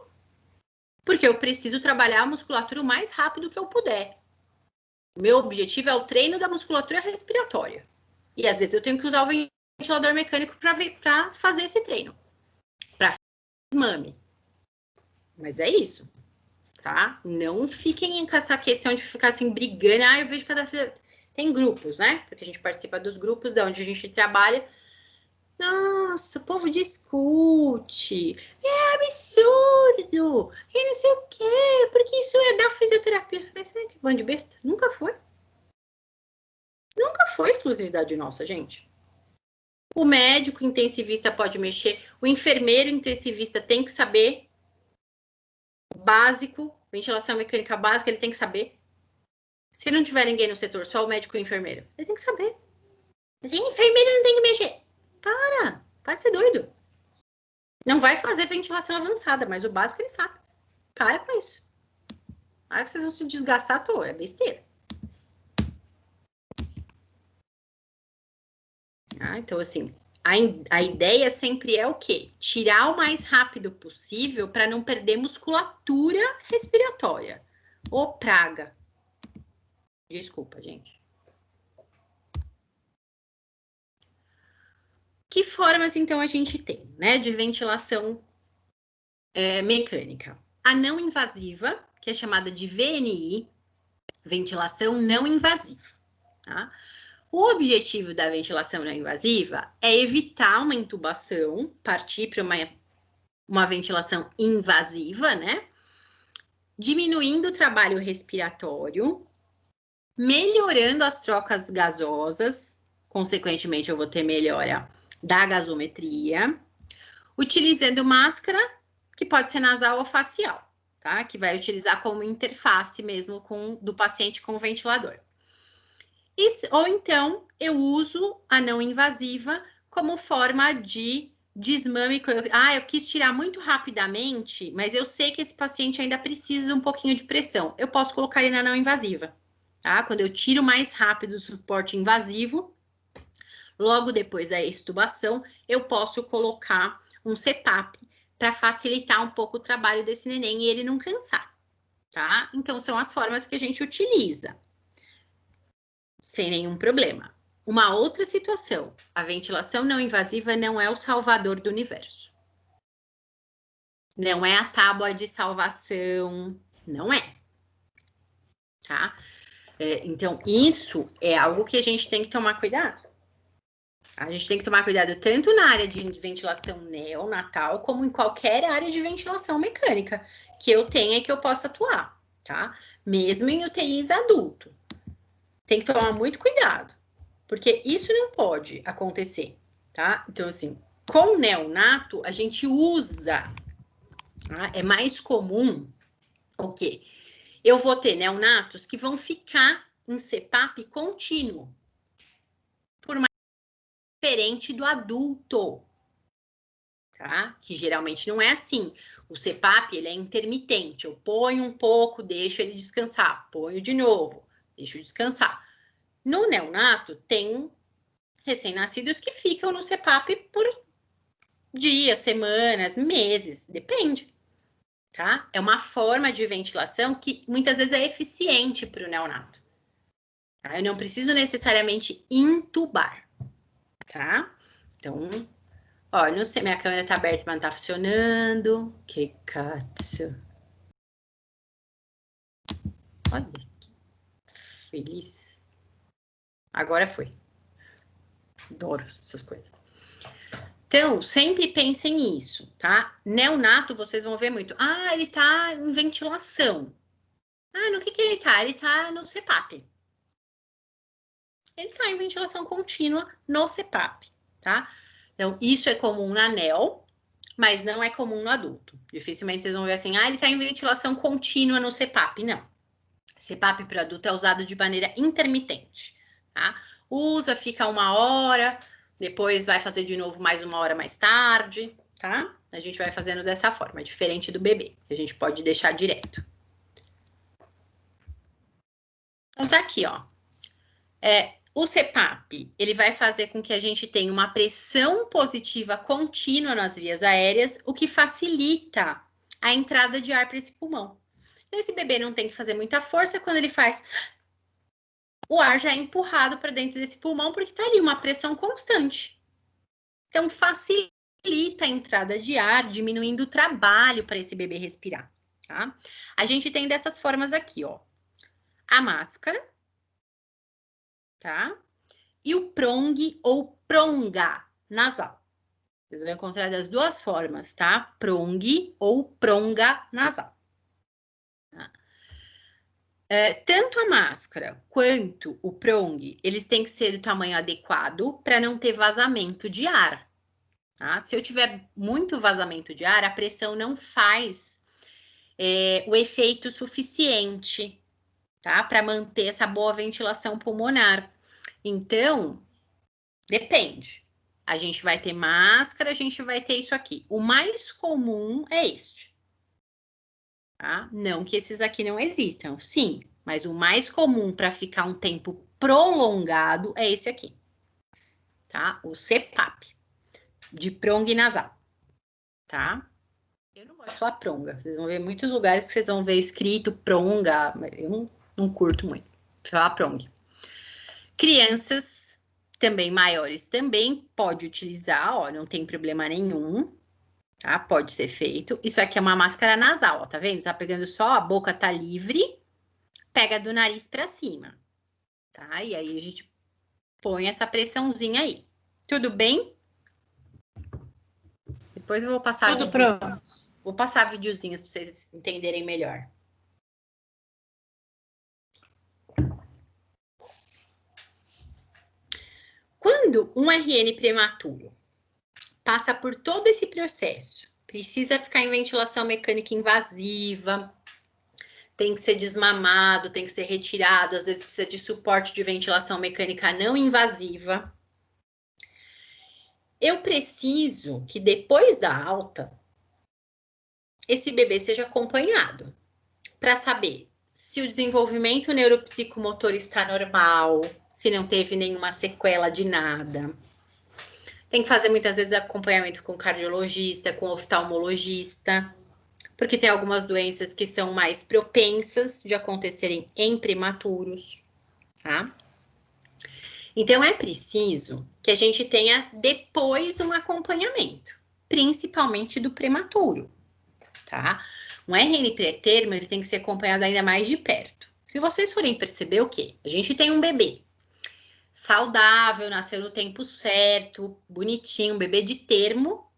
porque eu preciso trabalhar a musculatura o mais rápido que eu puder. O meu objetivo é o treino da musculatura respiratória. E às vezes eu tenho que usar o ventilador mecânico para fazer esse treino. Para fazer desmame. Mas é isso, tá? Não fiquem com essa questão de ficar assim brigando. Ah, eu vejo cada vez... Tem grupos, né? Porque a gente participa dos grupos de onde a gente trabalha. Nossa, o povo discute. É absurdo. Que não sei o quê. Porque isso é da fisioterapia. Eu falei assim, que bando de besta. Nunca foi. Nunca foi exclusividade nossa, gente. O médico intensivista pode mexer. O enfermeiro intensivista tem que saber. Básico. Ventilação mecânica básica, ele tem que saber. Se não tiver ninguém no setor, só o médico e o enfermeiro, ele tem que saber. Mas enfermeiro não tem que mexer. Para de ser doido. Não vai fazer ventilação avançada, mas o básico ele sabe. Para com isso. Aí vocês vão se desgastar à toa, é besteira. Então, assim, a ideia sempre é o quê? Tirar o mais rápido possível para não perder musculatura respiratória. Ô, praga. Desculpa, gente. Que formas, então, a gente tem, né, de ventilação mecânica? A não invasiva, que é chamada de VNI, ventilação não invasiva, tá? O objetivo da ventilação não invasiva é evitar uma intubação, partir para uma ventilação invasiva, né? Diminuindo o trabalho respiratório, melhorando as trocas gasosas, consequentemente eu vou ter melhora da gasometria, utilizando máscara, que pode ser nasal ou facial, tá? Que vai utilizar como interface mesmo do paciente com o ventilador. Ou então, eu uso a não invasiva como forma de desmame. Eu quis tirar muito rapidamente, mas eu sei que esse paciente ainda precisa de um pouquinho de pressão. Eu posso colocar ele na não invasiva, tá? Quando eu tiro mais rápido o suporte invasivo, logo depois da extubação, eu posso colocar um CPAP para facilitar um pouco o trabalho desse neném e ele não cansar, tá? Então, são as formas que a gente utiliza. Sem nenhum problema. Uma outra situação, a ventilação não invasiva não é o salvador do universo. Não é a tábua de salvação, não é. Tá? Então, isso é algo que a gente tem que tomar cuidado. A gente tem que tomar cuidado tanto na área de ventilação neonatal, como em qualquer área de ventilação mecânica que eu tenha e que eu possa atuar, tá? Mesmo em UTIs adulto. Tem que tomar muito cuidado, porque isso não pode acontecer, tá? Então, assim, com neonato, a gente usa, tá? É mais comum o quê? Eu vou ter neonatos que vão ficar em CPAP contínuo, por mais diferente do adulto, tá? Que geralmente não é assim. O CPAP, ele é intermitente, eu ponho um pouco, deixo ele descansar, ponho de novo, deixo descansar. No neonato, tem recém-nascidos que ficam no CPAP por dias, semanas, meses, depende, tá? É uma forma de ventilação que muitas vezes é eficiente para o neonato. Tá? Eu não preciso necessariamente intubar, tá? Então, ó, não sei, minha câmera tá aberta, mas não tá funcionando. Que katsu. Olha que feliz. Agora foi. Adoro essas coisas. Então, sempre pensem nisso, tá? Neonato, vocês vão ver muito. Ah, ele tá em ventilação. Ah, no que ele tá? Ele tá no CPAP. Ele tá em ventilação contínua no CPAP, tá? Então, isso é comum na NEL, mas não é comum no adulto. Dificilmente vocês vão ver assim, ah, ele tá em ventilação contínua no CPAP. Não. CPAP para adulto é usado de maneira intermitente, tá? Usa, fica 1 hora, depois vai fazer de novo mais 1 hora mais tarde, tá? A gente vai fazendo dessa forma, diferente do bebê, que a gente pode deixar direto. Então tá aqui, ó. O CPAP, ele vai fazer com que a gente tenha uma pressão positiva contínua nas vias aéreas, o que facilita a entrada de ar para esse pulmão. Esse bebê não tem que fazer muita força, quando ele faz, o ar já é empurrado para dentro desse pulmão, porque está ali uma pressão constante. Então, facilita a entrada de ar, diminuindo o trabalho para esse bebê respirar, tá? A gente tem dessas formas aqui, ó. A máscara, tá? E o prong ou pronga nasal. Vocês vão encontrar das duas formas, tá? Prong ou pronga nasal. Tá? Tanto a máscara quanto o prong, eles têm que ser do tamanho adequado para não ter vazamento de ar. Tá? Se eu tiver muito vazamento de ar, a pressão não faz o efeito suficiente, tá? Para manter essa boa ventilação pulmonar. Então, depende. A gente vai ter máscara, a gente vai ter isso aqui. O mais comum é este. Tá? Não que esses aqui não existam, sim. Mas o mais comum para ficar um tempo prolongado é esse aqui. Tá? O CPAP. De prong nasal. Tá? Eu não gosto de falar pronga. Vocês vão ver muitos lugares que vocês vão ver escrito pronga. Eu não curto muito falar prong. Crianças também maiores também pode utilizar, ó, não tem problema nenhum, tá? Pode ser feito. Isso aqui é uma máscara nasal, ó, tá vendo? Tá pegando só, a boca tá livre, pega do nariz para cima, tá? E aí a gente põe essa pressãozinha aí. Tudo bem? Depois eu vou passar Tudo pronto. Vou passar videozinhos para vocês entenderem melhor. Quando um RN prematuro passa por todo esse processo, precisa ficar em ventilação mecânica invasiva, tem que ser desmamado, tem que ser retirado, às vezes precisa de suporte de ventilação mecânica não invasiva. Eu preciso que depois da alta, esse bebê seja acompanhado para saber se o desenvolvimento neuropsicomotor está normal, se não teve nenhuma sequela de nada. Tem que fazer muitas vezes acompanhamento com cardiologista, com oftalmologista, porque tem algumas doenças que são mais propensas de acontecerem em prematuros, tá? Então, é preciso que a gente tenha depois um acompanhamento, principalmente do prematuro, tá? Um RN pré-termo, ele tem que ser acompanhado ainda mais de perto. Se vocês forem perceber o quê? A gente tem um bebê saudável, nasceu no tempo certo, bonitinho, um bebê de termo.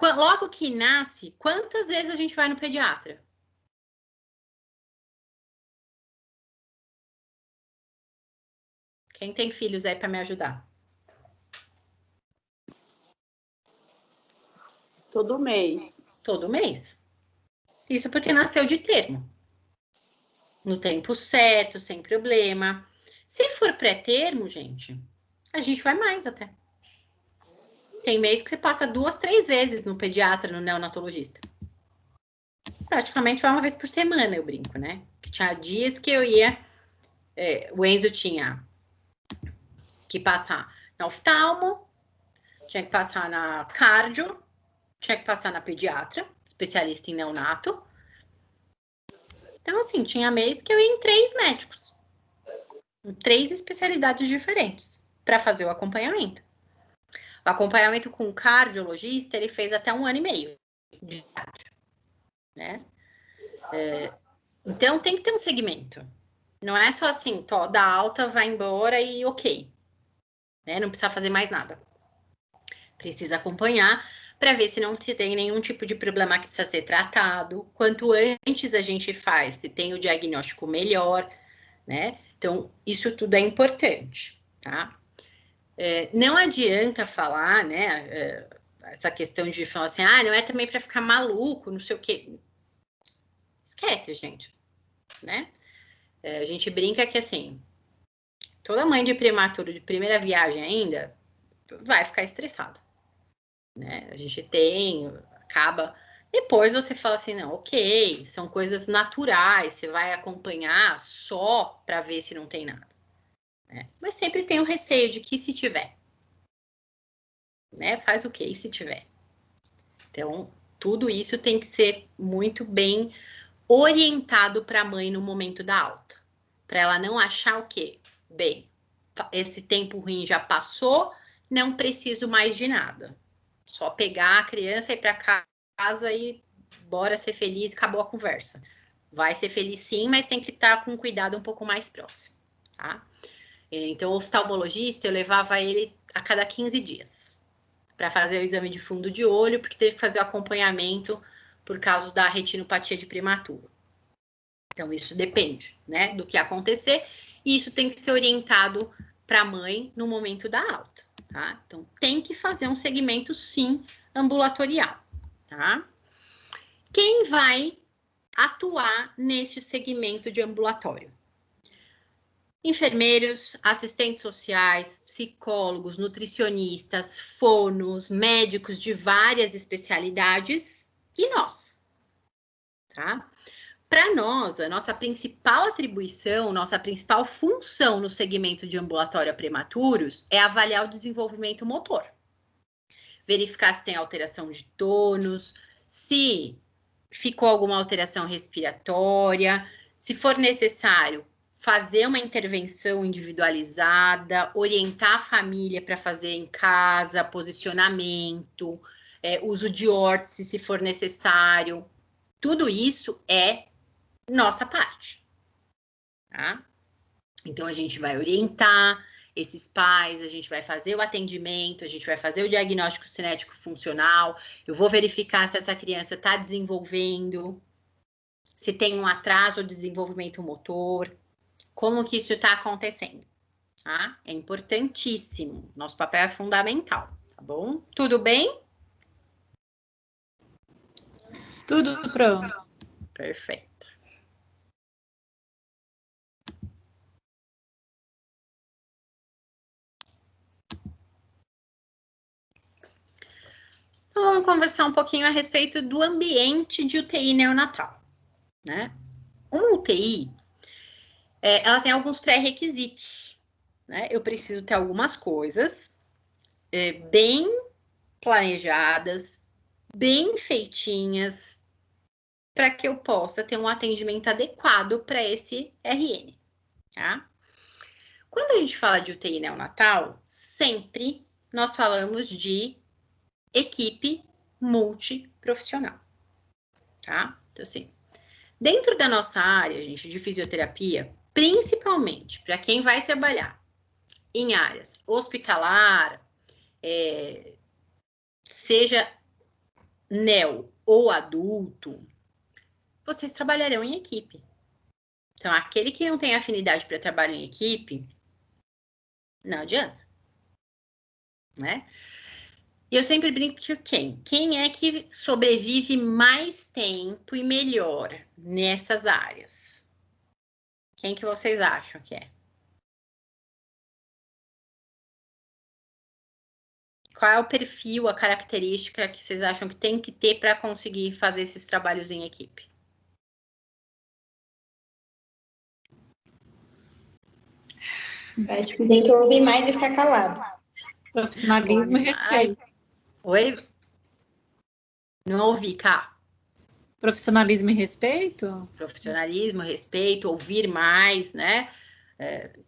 Logo que nasce, quantas vezes a gente vai no pediatra? Quem tem filhos aí para me ajudar? Todo mês. Todo mês. Isso porque nasceu de termo. No tempo certo, sem problema. Se for pré-termo, gente, a gente vai mais até. Tem mês que você passa 2, 3 vezes no pediatra, no neonatologista. Praticamente vai uma vez por semana, eu brinco, né? Que tinha dias que eu ia... o Enzo tinha que passar na oftalmo, tinha que passar na cardio, tinha que passar na pediatra especialista em neonato. Então, assim, tinha mês que eu ia em 3 médicos, em 3 especialidades diferentes, para fazer o acompanhamento. O acompanhamento com o cardiologista, ele fez até 1 ano e meio de idade, né? Então, tem que ter um segmento. Não é só assim, dá alta, vai embora e ok. Né? Não precisa fazer mais nada. Precisa acompanhar para ver se não tem nenhum tipo de problema que precisa ser tratado. Quanto antes a gente faz, se tem o diagnóstico melhor, né? Então, isso tudo é importante, tá? Não adianta falar, né? Essa questão de falar assim, não é também para ficar maluco, não sei o quê. Esquece, gente, né? A gente brinca que, assim, toda mãe de prematuro de primeira viagem ainda vai ficar estressado, né? A gente acaba... Depois você fala assim, não, ok, são coisas naturais, você vai acompanhar só para ver se não tem nada. Né? Mas sempre tem o receio de que se tiver. Né? Faz o que e se tiver? Então, tudo isso tem que ser muito bem orientado para a mãe no momento da alta. Para ela não achar o quê? Bem, esse tempo ruim já passou, não preciso mais de nada. Só pegar a criança e ir para casa e bora ser feliz, acabou a conversa. Vai ser feliz sim, mas tem que estar com cuidado um pouco mais próximo, tá? Então, o oftalmologista, eu levava ele a cada 15 dias para fazer o exame de fundo de olho, porque teve que fazer o acompanhamento por causa da retinopatia de prematuro. Então, isso depende, né, do que acontecer, e isso tem que ser orientado para a mãe no momento da alta, tá? Então, tem que fazer um segmento, sim, ambulatorial, tá? Quem vai atuar neste segmento de ambulatório? Enfermeiros, assistentes sociais, psicólogos, nutricionistas, fonos, médicos de várias especialidades e nós, tá? Para nós, a nossa principal atribuição, nossa principal função no segmento de ambulatório a prematuros é avaliar o desenvolvimento motor. Verificar se tem alteração de tônus, se ficou alguma alteração respiratória, se for necessário, fazer uma intervenção individualizada, orientar a família para fazer em casa, posicionamento, uso de órtese se for necessário. Tudo isso é nossa parte, tá? Então, a gente vai orientar esses pais, a gente vai fazer o atendimento, a gente vai fazer o diagnóstico cinético funcional, eu vou verificar se essa criança está desenvolvendo, se tem um atraso no desenvolvimento motor, como que isso está acontecendo, tá? É importantíssimo, nosso papel é fundamental, tá bom? Tudo bem? Tudo pronto. Perfeito. Então, vamos conversar um pouquinho a respeito do ambiente de UTI neonatal, né? Uma UTI, ela tem alguns pré-requisitos, né? Eu preciso ter algumas coisas bem planejadas, bem feitinhas, para que eu possa ter um atendimento adequado para esse RN, tá? Quando a gente fala de UTI neonatal, sempre nós falamos de equipe multiprofissional, tá? Então, assim, dentro da nossa área, gente, de fisioterapia, principalmente para quem vai trabalhar em áreas hospitalar, seja neo ou adulto, vocês trabalharão em equipe. Então, aquele que não tem afinidade para trabalho em equipe, não adianta, né? E eu sempre brinco que quem é que sobrevive mais tempo e melhor nessas áreas? Quem que vocês acham que é? Qual é o perfil, a característica que vocês acham que tem que ter para conseguir fazer esses trabalhos em equipe? Acho que tem que ouvir mais e ficar calado. Profissionalismo e respeito. Oi? Não ouvi, Cá. Profissionalismo e respeito? Profissionalismo, respeito, ouvir mais, né?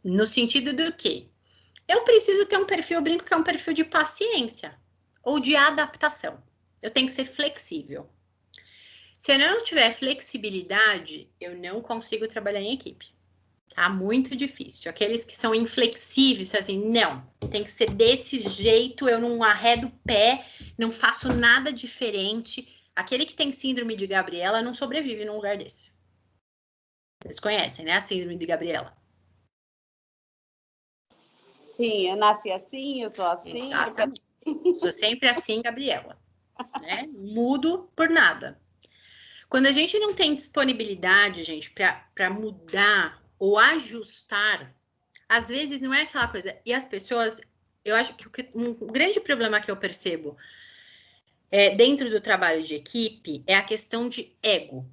No sentido do quê? Eu preciso ter um perfil, eu brinco que é um perfil de paciência ou de adaptação. Eu tenho que ser flexível. Se eu não tiver flexibilidade, eu não consigo trabalhar em equipe. Tá muito difícil. Aqueles que são inflexíveis, assim, não, tem que ser desse jeito, eu não arredo o pé, não faço nada diferente. Aquele que tem síndrome de Gabriela não sobrevive num lugar desse. Vocês conhecem, né? A síndrome de Gabriela. Sim, eu nasci assim, eu sou assim. Exatamente. Sou sempre assim, Gabriela. Né? Mudo por nada. Quando a gente não tem disponibilidade, gente, para mudar ou ajustar, às vezes não é aquela coisa. E as pessoas, eu acho que um grande problema que eu percebo dentro do trabalho de equipe é a questão de ego.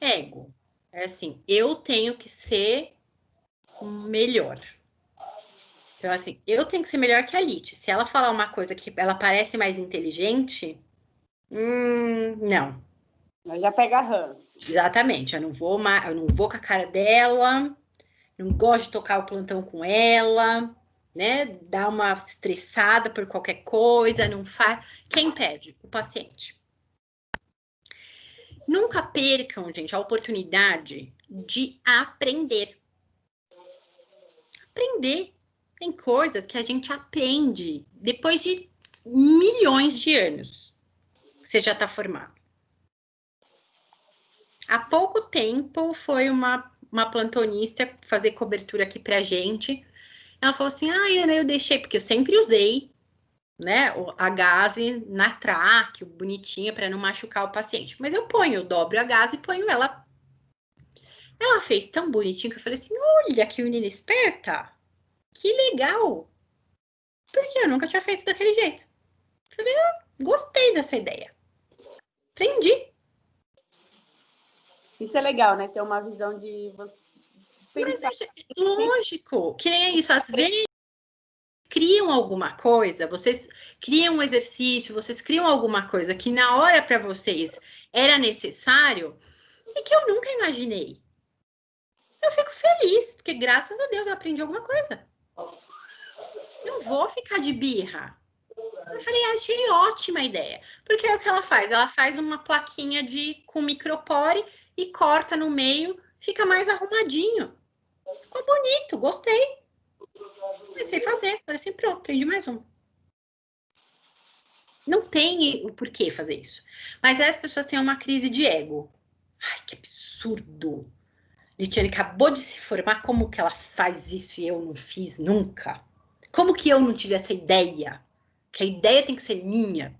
Ego. É assim, eu tenho que ser melhor. Então, assim, eu tenho que ser melhor que a Lite. Se ela falar uma coisa que ela parece mais inteligente, não. Mas já pega ranço. Exatamente, eu não vou com a cara dela, não gosto de tocar o plantão com ela, né? Dá uma estressada por qualquer coisa, não faz. Quem perde? O paciente. Nunca percam, gente, a oportunidade de aprender. Aprender. Tem coisas que a gente aprende depois de milhões de anos que você já está formado. Há pouco tempo foi uma plantonista fazer cobertura aqui pra gente. Ela falou assim, Ana, eu deixei, porque eu sempre usei, né, a gaze na traque, bonitinha, para não machucar o paciente. Mas eu dobro a gaze e ponho ela. Ela fez tão bonitinho que eu falei assim, olha que menina esperta, que legal. Porque eu nunca tinha feito daquele jeito. Falei, gostei dessa ideia. Aprendi. Isso é legal, né? Ter uma visão de você pensar. Mas, lógico, que nem é isso. Às vezes, criam alguma coisa, vocês criam um exercício, vocês criam alguma coisa que na hora para vocês era necessário e que eu nunca imaginei. Eu fico feliz, porque graças a Deus eu aprendi alguma coisa. Não vou ficar de birra. Eu falei, achei ótima ideia. Porque é o que ela faz? Ela faz uma plaquinha com micropore e corta no meio, fica mais arrumadinho. Ficou bonito, gostei. Comecei a fazer, falei assim, pronto, aprendi mais um. Não tem o porquê fazer isso. Mas aí as pessoas têm uma crise de ego. Ai, que absurdo. Litiane acabou de se formar, como que ela faz isso e eu não fiz nunca? Como que eu não tive essa ideia? Que a ideia tem que ser minha.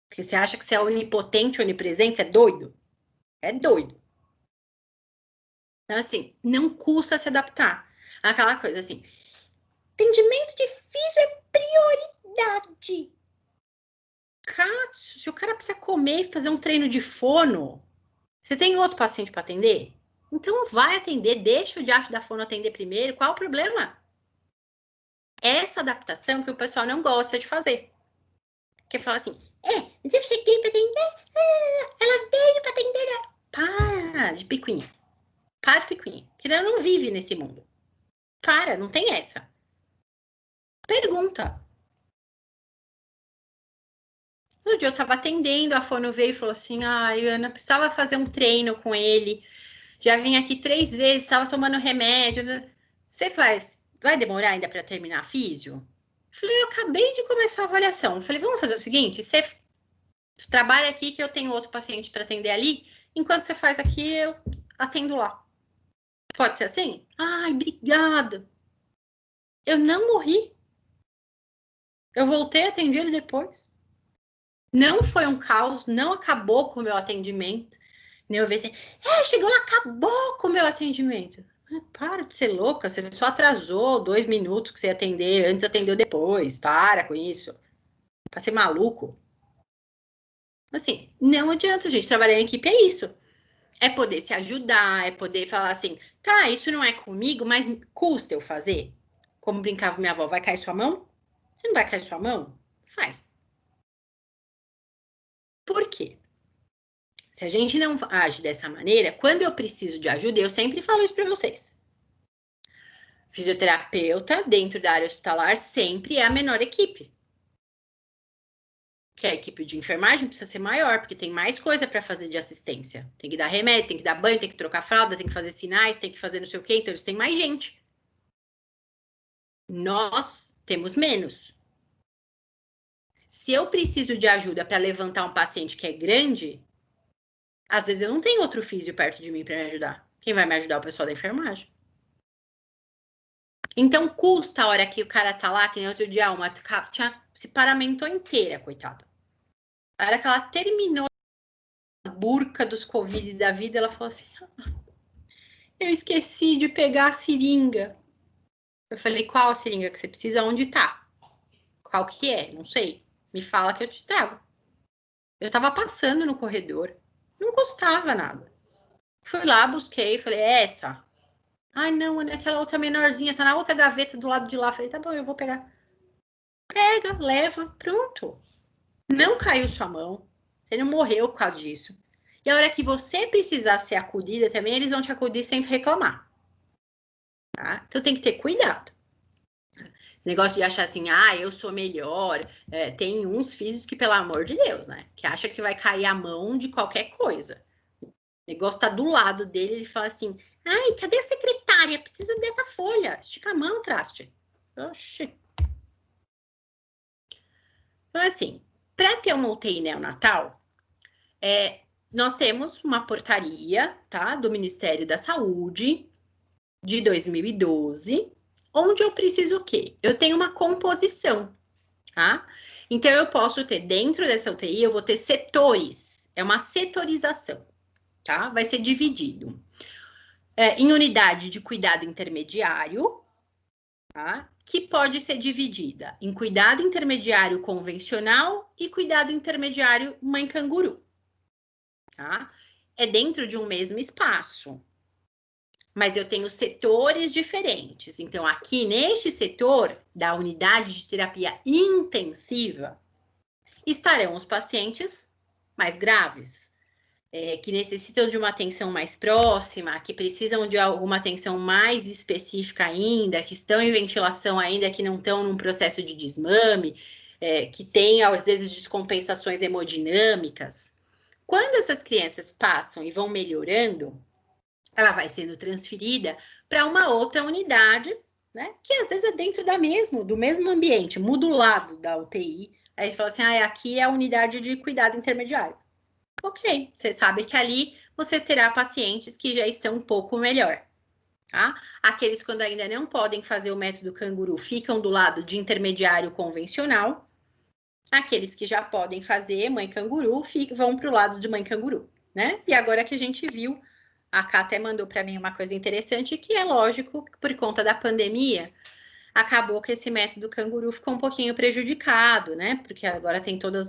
Porque você acha que você é onipotente, onipresente, você é doido? É doido. Então, assim, não custa se adaptar. Aquela coisa assim, atendimento difícil é prioridade. Se o cara precisa comer e fazer um treino de fono, você tem outro paciente para atender? Então vai atender, deixa o diacho da fono atender primeiro, qual o problema? Essa adaptação que o pessoal não gosta de fazer. Porque fala assim, mas eu cheguei para atender, ela veio para atender. Para de picuinha. Para de picuinha. Que ela não vive nesse mundo. Para, não tem essa. Pergunta. No dia eu tava atendendo, a fono veio e falou assim, Ana, precisava fazer um treino com ele. Já vim aqui 3 vezes, estava tomando remédio. Você vai demorar ainda para terminar a físio? Falei, eu acabei de começar a avaliação. Falei, vamos fazer o seguinte, você trabalha aqui que eu tenho outro paciente para atender ali, enquanto você faz aqui, eu atendo lá. Pode ser assim? Ai, obrigada. Eu não morri. Eu voltei a atender ele depois. Não foi um caos, não acabou com o meu atendimento. Nem eu vi assim, chegou lá, acabou com o meu atendimento. Para de ser louca, você só atrasou 2 minutos que você ia atender, antes atendeu depois. Para com isso. Pra ser maluco. Assim, não adianta, gente. Trabalhar em equipe é isso. É poder se ajudar, é poder falar assim, tá, isso não é comigo, mas custa eu fazer? Como brincava minha avó, vai cair sua mão? Se não vai cair sua mão, faz. Por quê? Se a gente não age dessa maneira, quando eu preciso de ajuda, eu sempre falo isso para vocês. Fisioterapeuta dentro da área hospitalar sempre é a menor equipe. Que a equipe de enfermagem precisa ser maior, porque tem mais coisa para fazer de assistência. Tem que dar remédio, tem que dar banho, tem que trocar fralda, tem que fazer sinais, tem que fazer não sei o quê, então eles têm mais gente. Nós temos menos. Se eu preciso de ajuda para levantar um paciente que é grande, às vezes eu não tenho outro físio perto de mim para me ajudar. Quem vai me ajudar é o pessoal da enfermagem. Então, custa a hora que o cara tá lá, que nem outro dia, uma se paramentou inteira, coitada. A hora que ela terminou a burca dos Covid da vida, ela falou assim, eu esqueci de pegar a seringa. Eu falei, qual a seringa que você precisa? Onde tá? Qual que é? Não sei. Me fala que eu te trago. Eu tava passando no corredor. Não custava nada. Fui lá, busquei, falei, é essa? Ai, não, é aquela outra menorzinha, tá na outra gaveta do lado de lá. Falei, tá bom, eu vou pegar. Pega, leva, pronto. Não caiu sua mão. Você não morreu por causa disso. E a hora que você precisar ser acudida também, eles vão te acudir sem reclamar. Tá? Então tem que ter cuidado. Esse negócio de achar assim, eu sou melhor. Tem uns físicos que, pelo amor de Deus, né? Que acha que vai cair a mão de qualquer coisa. O negócio tá do lado dele, ele fala assim, ai, cadê a secretária? Preciso dessa folha. Estica a mão, traste. Oxi. Então, assim, para ter uma UTI neonatal, nós temos uma portaria, tá, do Ministério da Saúde, de 2012, onde eu preciso o quê? Eu tenho uma composição, tá? Então, eu posso ter, dentro dessa UTI, eu vou ter setores, é uma setorização, tá? Vai ser dividido em unidade de cuidado intermediário, tá? Que pode ser dividida em cuidado intermediário convencional e cuidado intermediário mãe canguru, tá? É dentro de um mesmo espaço, mas eu tenho setores diferentes. Então, aqui neste setor da unidade de terapia intensiva, estarão os pacientes mais graves, que necessitam de uma atenção mais próxima, que precisam de alguma atenção mais específica ainda, que estão em ventilação ainda, que não estão num processo de desmame, que tem, às vezes, descompensações hemodinâmicas. Quando essas crianças passam e vão melhorando, ela vai sendo transferida para uma outra unidade, né? Que às vezes é dentro do mesmo ambiente, muda o lado da UTI. Aí você fala assim, aqui é a unidade de cuidado intermediário. Ok, você sabe que ali você terá pacientes que já estão um pouco melhor, tá? Aqueles quando ainda não podem fazer o método canguru ficam do lado de intermediário convencional. Aqueles que já podem fazer mãe canguru vão para o lado de mãe canguru, né? E agora que a gente viu, a Cá até mandou para mim uma coisa interessante, que é lógico, por conta da pandemia, acabou que esse método canguru ficou um pouquinho prejudicado, né? Porque agora tem toda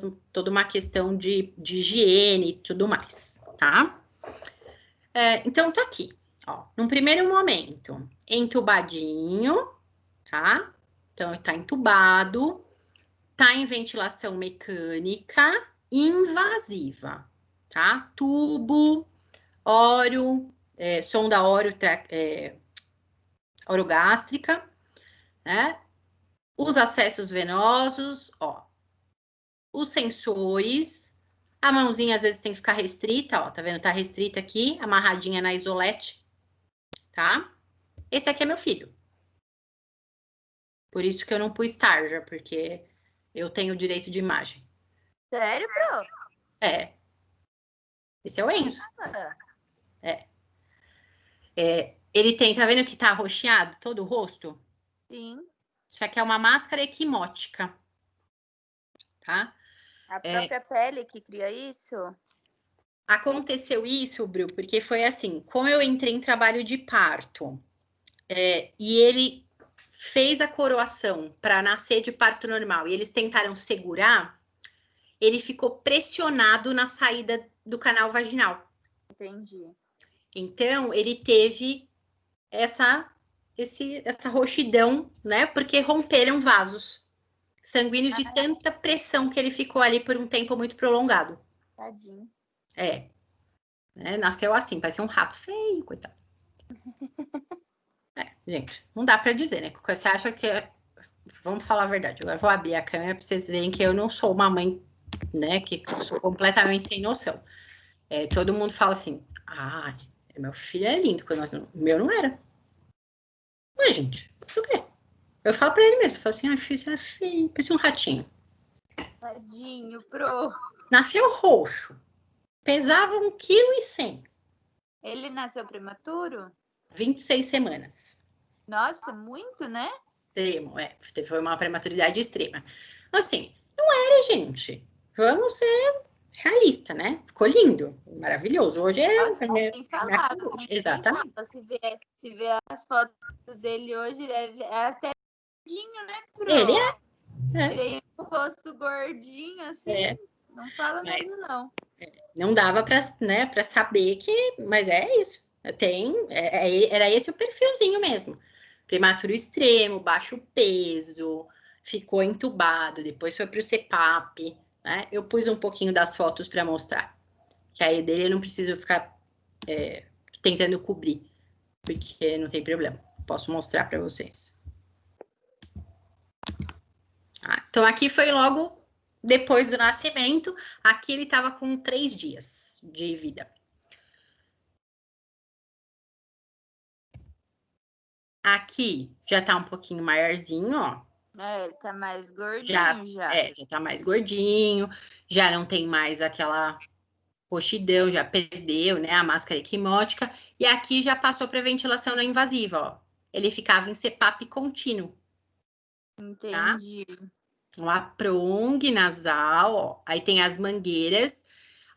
uma questão de higiene e tudo mais, tá? Então, tá aqui, ó. Num primeiro momento, entubadinho, tá? Então, tá entubado, tá em ventilação mecânica invasiva, tá? Tubo, óreo, sonda orogástrica, né? Os acessos venosos, ó, os sensores, a mãozinha às vezes tem que ficar restrita, ó, tá vendo? Tá restrita aqui, amarradinha na isolete, tá? Esse aqui é meu filho. Por isso que eu não pus tarja, porque eu tenho direito de imagem. Sério, Pro? Esse é o Enzo. Ele tem, tá vendo que tá arroxeado todo o rosto? Sim. Isso aqui é uma máscara equimótica, tá? A própria pele que cria isso? Aconteceu isso, Bru, porque foi assim, como eu entrei em trabalho de parto, e ele fez a coroação para nascer de parto normal, e eles tentaram segurar, ele ficou pressionado na saída do canal vaginal. Entendi. Então, ele teve essa roxidão, né? Porque romperam vasos sanguíneos de tanta pressão que ele ficou ali por um tempo muito prolongado. Tadinho. Nasceu assim, parecia um rato feio, coitado. Gente, não dá pra dizer, né? Você acha que... Vamos falar a verdade. Agora eu vou abrir a câmera pra vocês verem que eu não sou uma mãe, né? Que sou completamente sem noção. Todo mundo fala assim, meu filho é lindo, quando o meu não era. Mas, gente, isso o quê? Eu falo pra ele mesmo, eu falo assim, filho, você é feio, parece um ratinho. Tadinho, Pro. Nasceu roxo, pesava 1,1 kg. Ele nasceu prematuro? 26 semanas. Nossa, muito, né? Extremo, foi uma prematuridade extrema. Assim, não era, gente. Vamos ser realista, né? Ficou lindo, maravilhoso. Hoje Nossa, sem falar, exatamente. Se ver as fotos dele hoje, ele é até gordinho, né, Pro? Ele é. Ele com o rosto gordinho, assim, não fala mesmo, não. Não dava para, né, para saber que, mas é isso. Era esse o perfilzinho mesmo. Prematuro extremo, baixo peso, ficou entubado, depois foi para o CPAP, né? Eu pus um pouquinho das fotos para mostrar. Que aí dele eu não preciso ficar tentando cobrir, porque não tem problema. Posso mostrar para vocês. Então, aqui foi logo depois do nascimento. Aqui ele estava com 3 dias de vida. Aqui já tá um pouquinho maiorzinho, ó. Ele tá mais gordinho já. Já tá mais gordinho, já não tem mais aquela roxidão, já perdeu, né, a máscara equimótica. E aqui já passou para ventilação não invasiva, ó. Ele ficava em CPAP contínuo. Entendi. Tá? Uma prong nasal, ó. Aí tem as mangueiras.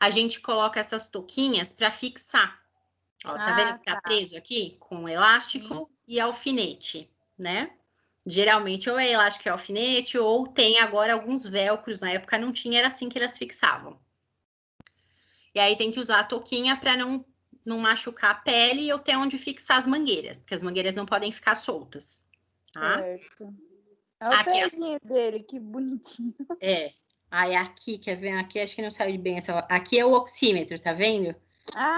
A gente coloca essas touquinhas para fixar. Ó, tá vendo que tá preso aqui? Com elástico e alfinete, né? Geralmente ou é elástico e alfinete, ou tem agora alguns velcros. Na época não tinha, era assim que elas fixavam. E aí tem que usar a touquinha para não machucar a pele e eu ter onde fixar as mangueiras, porque as mangueiras não podem ficar soltas. Tá? Certo. Olha o pezinho dele, que bonitinho. Aí aqui, quer ver? Aqui acho que não saiu bem essa. Aqui é o oxímetro, tá vendo?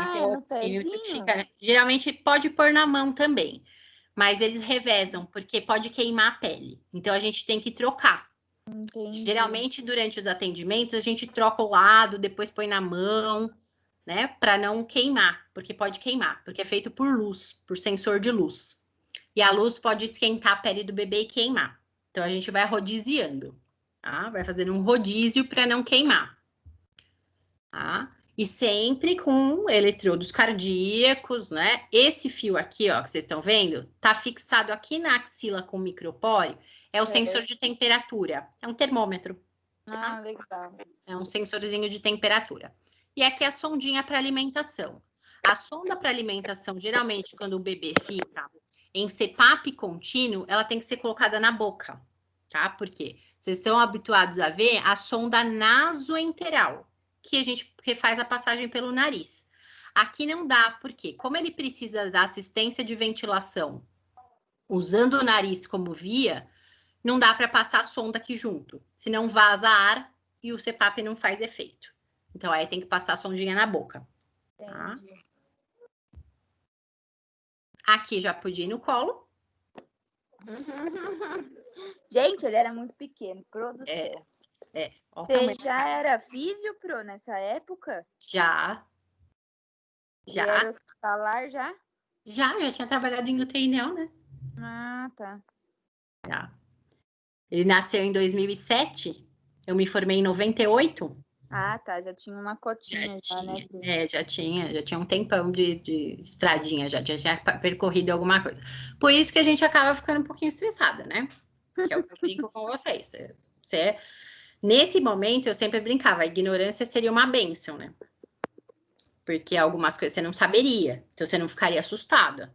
Esse é o oxímetro que fica. Geralmente pode pôr na mão também, mas eles revezam, porque pode queimar a pele. Então a gente tem que trocar. Entendi. Geralmente, durante os atendimentos, a gente troca o lado, depois põe na mão, né? Para não queimar, porque pode queimar, porque é feito por luz, por sensor de luz. E a luz pode esquentar a pele do bebê e queimar. Então a gente vai rodiziando, tá? Vai fazendo um rodízio para não queimar, tá? E sempre com eletrodos cardíacos, né? Esse fio aqui, ó, que vocês estão vendo, tá fixado aqui na axila com micropore. É o sensor de temperatura. É um termômetro. Tá? Legal. É um sensorzinho de temperatura. E aqui é a sondinha para alimentação. A sonda para alimentação, geralmente, quando o bebê fica em CPAP contínuo, ela tem que ser colocada na boca, tá? Por quê? Vocês estão habituados a ver a sonda nasoenteral, que faz a passagem pelo nariz. Aqui não dá, porque como ele precisa da assistência de ventilação, usando o nariz como via, não dá para passar a sonda aqui junto, senão vaza ar e o CPAP não faz efeito. Então, aí tem que passar a sondinha na boca. Tá? Aqui já podia ir no colo. Gente, ele era muito pequeno, Pro do céu. Você já era físio, Pro, nessa época? Já. E era hospitalar já? Já tinha trabalhado em UTI, não, né? Ah, tá. Já. Ele nasceu em 2007, eu me formei em 98. Ah, tá, já tinha uma cotinha já, né? Já tinha um tempão de estradinha, já tinha percorrido alguma coisa. Por isso que a gente acaba ficando um pouquinho estressada, né? Que é o que eu brinco com vocês. Nesse momento, eu sempre brincava, a ignorância seria uma bênção, né? Porque algumas coisas você não saberia, então você não ficaria assustada.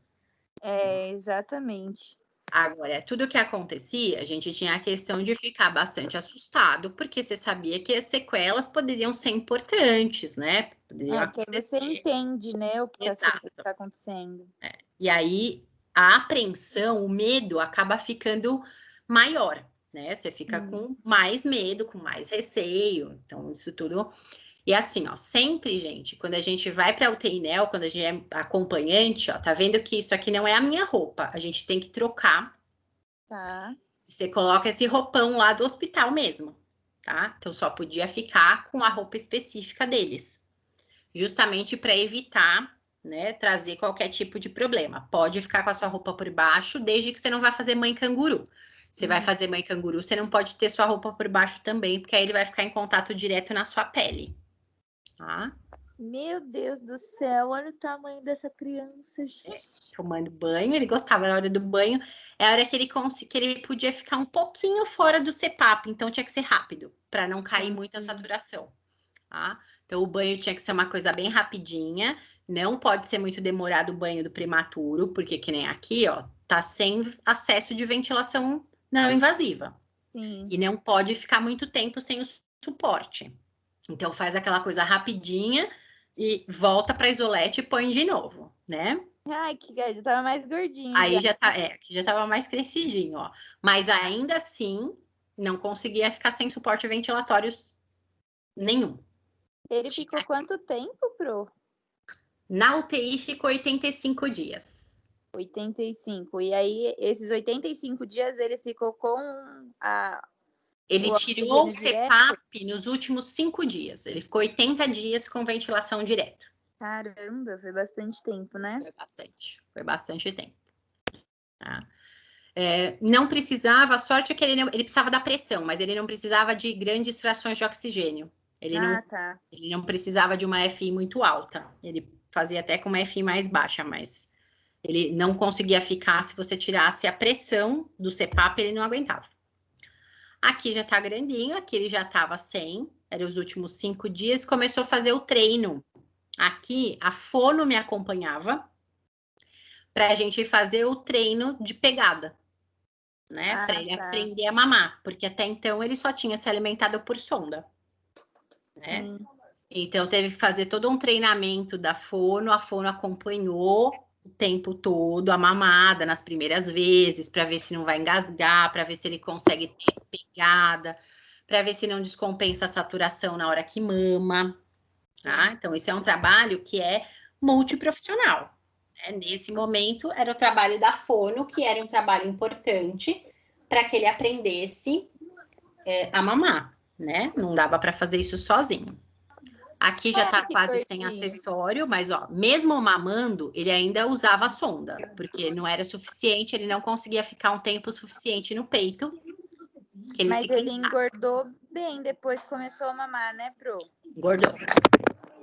Exatamente. Agora, tudo que acontecia, a gente tinha a questão de ficar bastante assustado, porque você sabia que as sequelas poderiam ser importantes, né? Porque você entende, né, o que está acontecendo. E aí, a apreensão, o medo acaba ficando maior, né? Você fica com mais medo, com mais receio. Então, isso tudo... E assim, ó, sempre, gente, quando a gente vai para UTI Neo, quando a gente é acompanhante, ó, tá vendo que isso aqui não é a minha roupa. A gente tem que trocar. Tá. Você coloca esse roupão lá do hospital mesmo, tá? Então só podia ficar com a roupa específica deles. Justamente para evitar, né, trazer qualquer tipo de problema. Pode ficar com a sua roupa por baixo, desde que você não vai fazer mãe canguru. Você vai fazer mãe canguru, você não pode ter sua roupa por baixo também, porque aí ele vai ficar em contato direto na sua pele. Tá? Meu Deus do céu, olha o tamanho dessa criança, gente. Tomando banho, ele gostava na hora do banho, é a hora que ele podia ficar um pouquinho fora do CPAP, então tinha que ser rápido, para não cair muito a saturação. Tá? Então o banho tinha que ser uma coisa bem rapidinha, não pode ser muito demorado o banho do prematuro, porque que nem aqui, ó, tá sem acesso de ventilação não invasiva. Sim. E não pode ficar muito tempo sem o suporte. Então faz aquela coisa rapidinha e volta para isolete e põe de novo, né? Ai, que já tava mais gordinho. Aí já tá, aqui já tava mais crescidinho, ó. Mas ainda assim, não conseguia ficar sem suporte ventilatórios nenhum. Ele ficou quanto tempo, Pro? Na UTI ficou 85 dias. 85. E aí, esses 85 dias ele ficou com a... Ele o tirou o oxigênio CPAP nos últimos 5 dias. Ele ficou 80 dias com ventilação direta. Caramba, foi bastante tempo, né? Foi bastante tempo. Tá? Não precisava, a sorte é que ele precisava da pressão, mas ele não precisava de grandes frações de oxigênio. Ele não precisava de uma FI muito alta. Ele fazia até com uma FI mais baixa, mas ele não conseguia ficar, se você tirasse a pressão do CPAP, ele não aguentava. Aqui já tá grandinho, aqui ele já tava 100, eram os últimos 5 dias, começou a fazer o treino. Aqui, a fono me acompanhava para a gente fazer o treino de pegada, né? Para ele aprender a mamar, porque até então ele só tinha se alimentado por sonda, né? Sim. Então teve que fazer todo um treinamento da fono, a fono acompanhou o tempo todo a mamada nas primeiras vezes, para ver se não vai engasgar, para ver se ele consegue ter pegada, para ver se não descompensa a saturação na hora que mama, tá? Então isso é um trabalho que é multiprofissional. Nesse momento, era o trabalho da fono, que era um trabalho importante para que ele aprendesse a mamar, né? Não dava para fazer isso sozinho. Aqui já tá quase sem acessório, mas ó, mesmo mamando, ele ainda usava a sonda, porque não era suficiente, ele não conseguia ficar um tempo suficiente no peito. Mas ele engordou bem depois que começou a mamar, né, Pro? Engordou.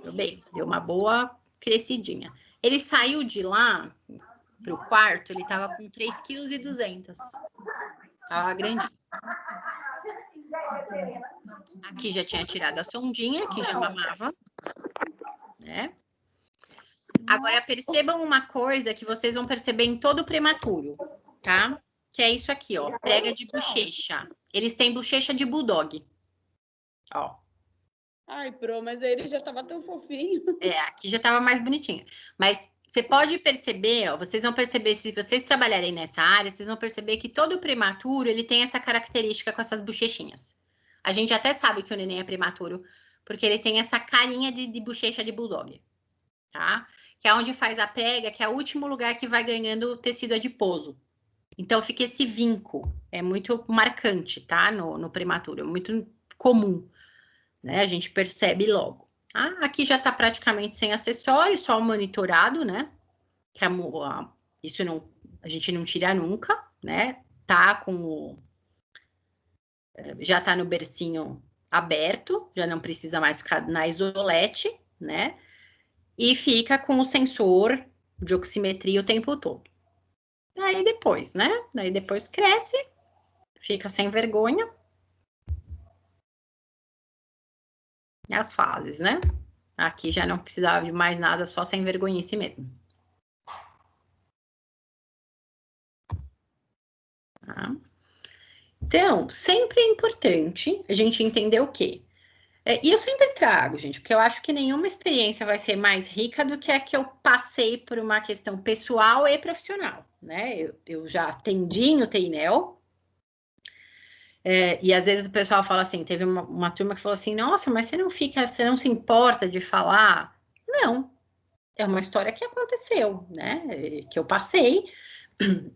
Deu bem, deu uma boa crescidinha. Ele saiu de lá pro quarto, ele tava com 3,2 kg. Tava grandinho. Aqui já tinha tirado a sondinha, aqui já mamava, né? Agora, percebam uma coisa que vocês vão perceber em todo prematuro, tá? Que é isso aqui, ó, prega de bochecha. Eles têm bochecha de bulldog, ó. Ai, Pro, mas ele já tava tão fofinho. Aqui já tava mais bonitinho. Mas você pode perceber, ó, vocês vão perceber, se vocês trabalharem nessa área, vocês vão perceber que todo prematuro, ele tem essa característica com essas bochechinhas. A gente até sabe que o neném é prematuro, porque ele tem essa carinha de bochecha de bulldog, tá? Que é onde faz a prega, que é o último lugar que vai ganhando tecido adiposo. Então, fica esse vinco. É muito marcante, tá? No prematuro, é muito comum, né? A gente percebe logo. Aqui já tá praticamente sem acessório, só o monitorado, né? Que isso não, a gente não tira nunca, né? Tá com já tá no bercinho aberto, já não precisa mais ficar na isolete, né? E fica com o sensor de oximetria o tempo todo. Aí depois, né? Daí depois cresce, fica sem vergonha. As fases, né? Aqui já não precisava de mais nada, só sem vergonhice mesmo. Tá? Então, sempre é importante a gente entender o quê? E eu sempre trago, gente, porque eu acho que nenhuma experiência vai ser mais rica do que a que eu passei por uma questão pessoal e profissional, né? Eu já atendi em UTI Neo, E às vezes o pessoal fala assim, teve uma turma que falou assim, nossa, mas você não se importa de falar? Não, é uma história que aconteceu, né? Que eu passei,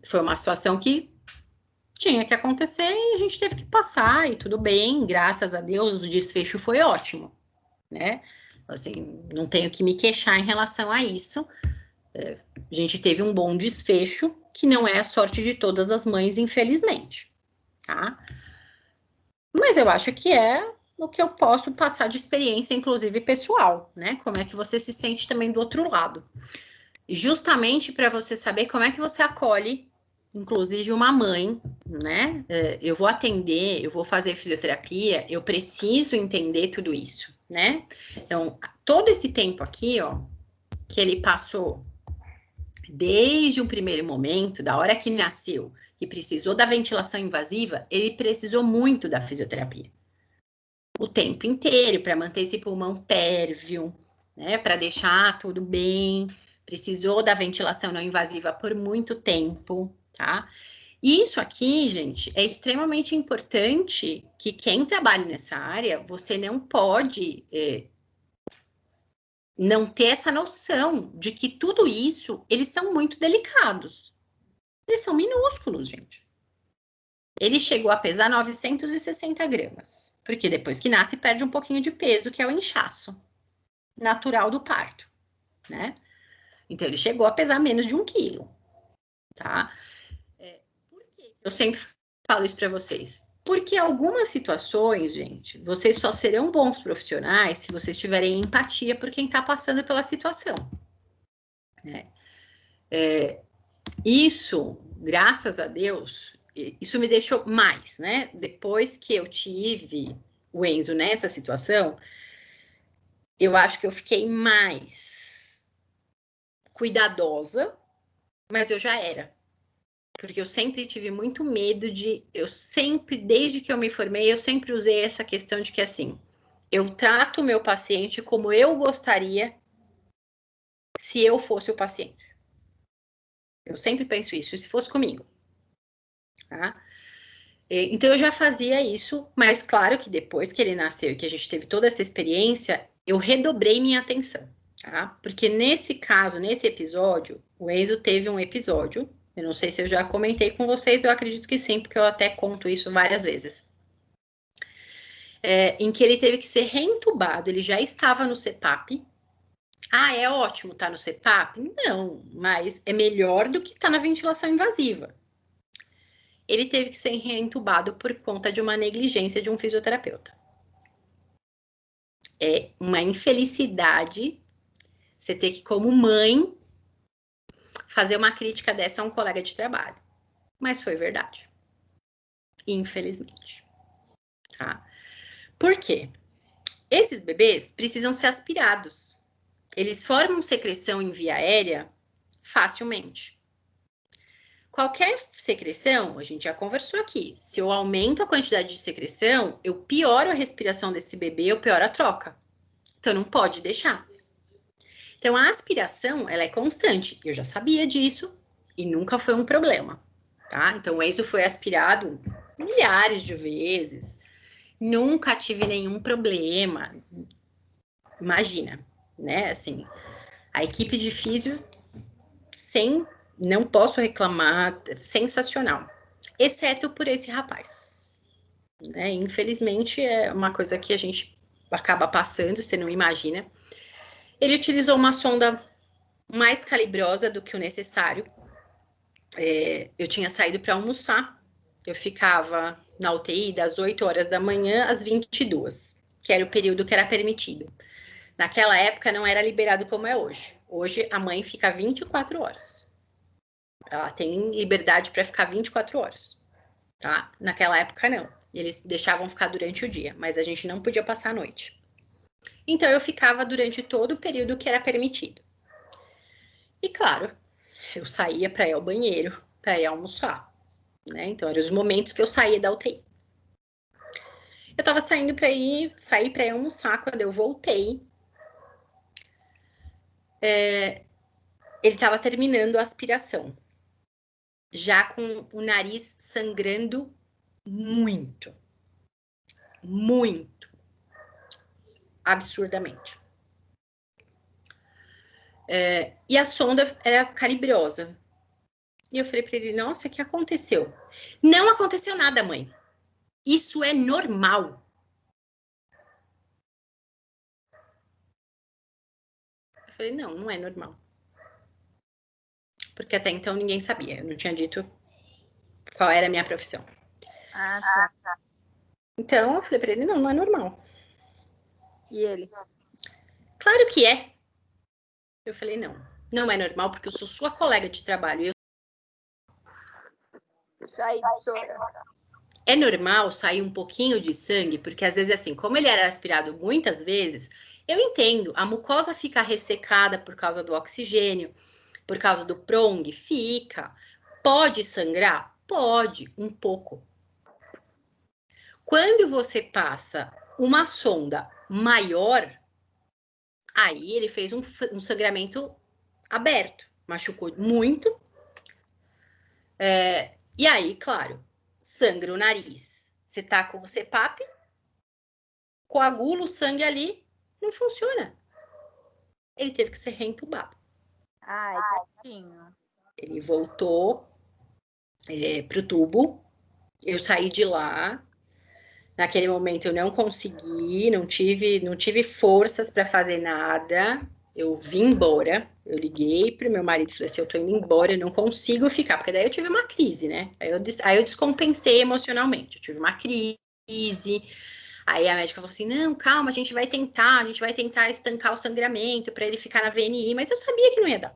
foi uma situação que tinha que acontecer e a gente teve que passar, e tudo bem, graças a Deus, o desfecho foi ótimo, né? Assim, não tenho que me queixar em relação a isso. A gente teve um bom desfecho, que não é a sorte de todas as mães, infelizmente, tá? Mas eu acho que é o que eu posso passar de experiência, inclusive pessoal, né? Como é que você se sente também do outro lado. Justamente para você saber como é que você acolhe, inclusive uma mãe, né? Eu vou atender, eu vou fazer fisioterapia, eu preciso entender tudo isso, né? Então, todo esse tempo aqui, ó, que ele passou desde o primeiro momento, da hora que nasceu, que precisou da ventilação invasiva, ele precisou muito da fisioterapia. O tempo inteiro, para manter esse pulmão pérvio, né? Para deixar tudo bem. Precisou da ventilação não invasiva por muito tempo, tá? E isso aqui, gente, é extremamente importante que quem trabalha nessa área, você não pode não ter essa noção de que tudo isso, eles são muito delicados. Eles são minúsculos, gente. Ele chegou a pesar 960 gramas, porque depois que nasce perde um pouquinho de peso, que é o inchaço natural do parto, né? Então ele chegou a pesar menos de 1 quilo, tá? Por que eu sempre falo isso para vocês? Porque algumas situações, gente, vocês só serão bons profissionais se vocês tiverem empatia por quem está passando pela situação, né? Isso, graças a Deus, isso me deixou mais, né? Depois que eu tive o Enzo nessa situação, eu acho que eu fiquei mais cuidadosa, mas eu já era. Porque eu sempre tive muito medo desde que eu me formei, eu sempre usei essa questão de que, assim, eu trato o meu paciente como eu gostaria se eu fosse o paciente. Eu sempre penso isso, se fosse comigo, tá? Então eu já fazia isso, mas claro que depois que ele nasceu e que a gente teve toda essa experiência, eu redobrei minha atenção, tá? Porque nesse caso, nesse episódio, o Enzo teve um episódio, eu não sei se eu já comentei com vocês, eu acredito que sim, porque eu até conto isso várias vezes, em que ele teve que ser reentubado, ele já estava no CPAP. Ah, é ótimo estar no CPAP? Não, mas é melhor do que estar na ventilação invasiva. Ele teve que ser reentubado por conta de uma negligência de um fisioterapeuta. É uma infelicidade você ter que, como mãe, fazer uma crítica dessa a um colega de trabalho. Mas foi verdade. Infelizmente. Tá? Por quê? Esses bebês precisam ser aspirados. Eles formam secreção em via aérea facilmente. Qualquer secreção, a gente já conversou aqui, se eu aumento a quantidade de secreção, eu pioro a respiração desse bebê, eu pioro a troca. Então, não pode deixar. Então, a aspiração, ela é constante. Eu já sabia disso e nunca foi um problema, tá? Então, o Enzo foi aspirado milhares de vezes. Nunca tive nenhum problema. Imagina, né? Assim, a equipe de físio, não posso reclamar, sensacional. Exceto por esse rapaz. Né? Infelizmente, é uma coisa que a gente acaba passando, você não imagina. Ele utilizou uma sonda mais calibrosa do que o necessário. Eu tinha saído para almoçar, eu ficava na UTI das 8 horas da manhã às 22, que era o período que era permitido. Naquela época não era liberado como é hoje. Hoje a mãe fica 24 horas. Ela tem liberdade para ficar 24 horas, tá? Naquela época não. Eles deixavam ficar durante o dia, mas a gente não podia passar a noite. Então eu ficava durante todo o período que era permitido. E claro, eu saía para ir ao banheiro, para ir almoçar, né? Então eram os momentos que eu saía da UTI. Eu estava sair para ir almoçar. Quando eu voltei, ele estava terminando a aspiração, já com o nariz sangrando muito. Muito. Absurdamente. E a sonda era calibrosa. E eu falei para ele, nossa, o que aconteceu? Não aconteceu nada, mãe. Isso é normal. Eu falei, não, não é normal. Porque até então ninguém sabia. Eu não tinha dito qual era a minha profissão. Ah, tá. Então, eu falei para ele, não, não é normal. E ele? Claro que é. Eu falei, não, não é normal, porque eu sou sua colega de trabalho. Saí, Sora. É normal sair um pouquinho de sangue, porque às vezes, assim, como ele era aspirado muitas vezes, eu entendo, a mucosa fica ressecada por causa do oxigênio, por causa do prong, fica. Pode sangrar? Pode, um pouco. Quando você passa uma sonda maior, aí ele fez um sangramento aberto, machucou muito. E aí, claro, sangra o nariz. Você tá com o CPAP, coagula o sangue ali, não funciona. Ele teve que ser reentubado. Ai, tadinho. Ele voltou pro tubo, eu saí de lá. Naquele momento eu não consegui, não tive forças para fazer nada. Eu vim embora. Eu liguei pro meu marido e falei assim, eu tô indo embora, eu não consigo ficar, porque daí eu tive uma crise, né? Aí eu descompensei emocionalmente. Eu tive uma crise. Aí a médica falou assim, não, calma, a gente vai tentar estancar o sangramento para ele ficar na VNI, mas eu sabia que não ia dar.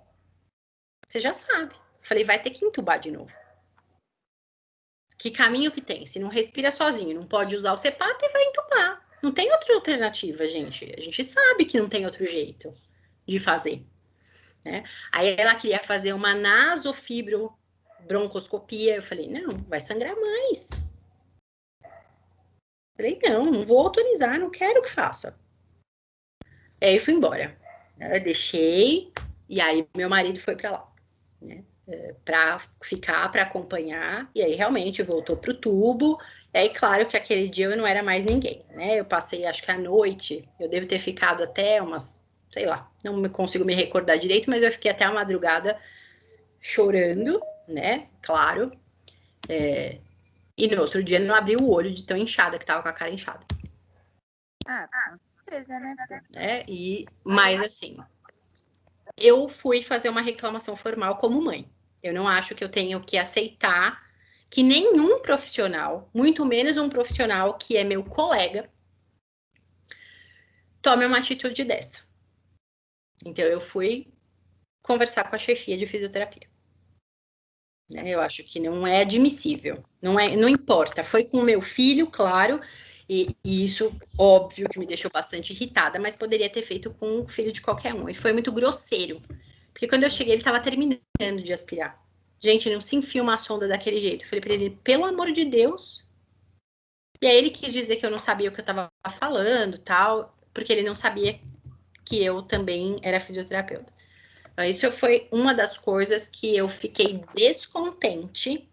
Você já sabe. Falei, vai ter que entubar de novo. Que caminho que tem? Se não respira sozinho, não pode usar o CPAP, vai entubar. Não tem outra alternativa, gente. A gente sabe que não tem outro jeito de fazer, né? Aí ela queria fazer uma nasofibrobroncoscopia. Eu falei, não, vai sangrar mais. Falei, não vou autorizar, não quero que faça. E aí fui embora. Eu deixei, e aí meu marido foi para lá, né? Para ficar, para acompanhar, e aí realmente voltou pro tubo. E aí, claro que aquele dia eu não era mais ninguém, né? Eu passei, acho que à noite, eu devo ter ficado até umas, sei lá, não consigo me recordar direito, mas eu fiquei até a madrugada chorando, né? Claro. E no outro dia não abri o olho de tão inchada que tava com a cara inchada. Ah, com certeza, né? Mas assim, eu fui fazer uma reclamação formal como mãe. Eu não acho que eu tenho que aceitar que nenhum profissional, muito menos um profissional que é meu colega, tome uma atitude dessa. Então, eu fui conversar com a chefia de fisioterapia. Eu acho que não é admissível. Não importa. Foi com o meu filho, claro, e isso, óbvio, que me deixou bastante irritada, mas poderia ter feito com o filho de qualquer um. E foi muito grosseiro. Porque quando eu cheguei, ele estava terminando de aspirar. Gente, não se enfia uma sonda daquele jeito. Eu falei para ele, pelo amor de Deus. E aí ele quis dizer que eu não sabia o que eu estava falando, tal, porque ele não sabia que eu também era fisioterapeuta. Então, isso foi uma das coisas que eu fiquei descontente,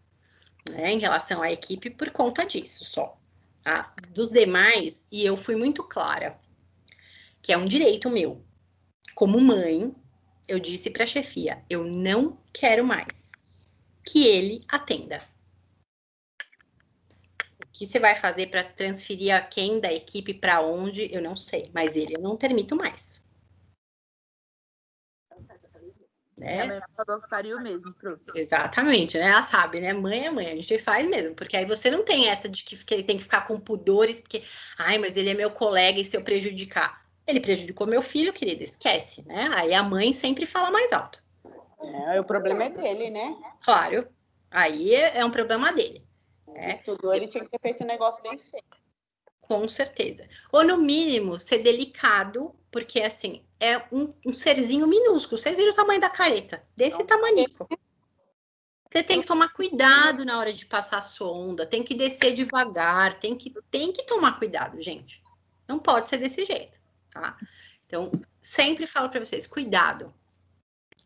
né, em relação à equipe por conta disso só. Tá? Dos demais, e eu fui muito clara, que é um direito meu. Como mãe, eu disse para a chefia, eu não quero mais que ele atenda. O que você vai fazer para transferir a quem da equipe para onde, eu não sei, mas ele eu não permito mais. Minha mãe falou que faria o mesmo, pronto. Exatamente, né? Ela sabe, né? Mãe é mãe, a gente faz mesmo, porque aí você não tem essa de que ele tem que ficar com pudores, porque, ai, mas ele é meu colega e se eu prejudicar? Ele prejudicou meu filho, querida, esquece, né? Aí a mãe sempre fala mais alto. O problema é dele, né? Claro, aí é um problema dele. Estudou, ele tinha que ter feito um negócio bem feito. Com certeza. Ou, no mínimo, ser delicado, porque, assim, é um serzinho minúsculo. Vocês viram o tamanho da careta? Desse tamanico. Você tem que tomar cuidado na hora de passar a sonda, tem que descer devagar, tem que tomar cuidado, gente. Não pode ser desse jeito, tá? Então, sempre falo para vocês, cuidado.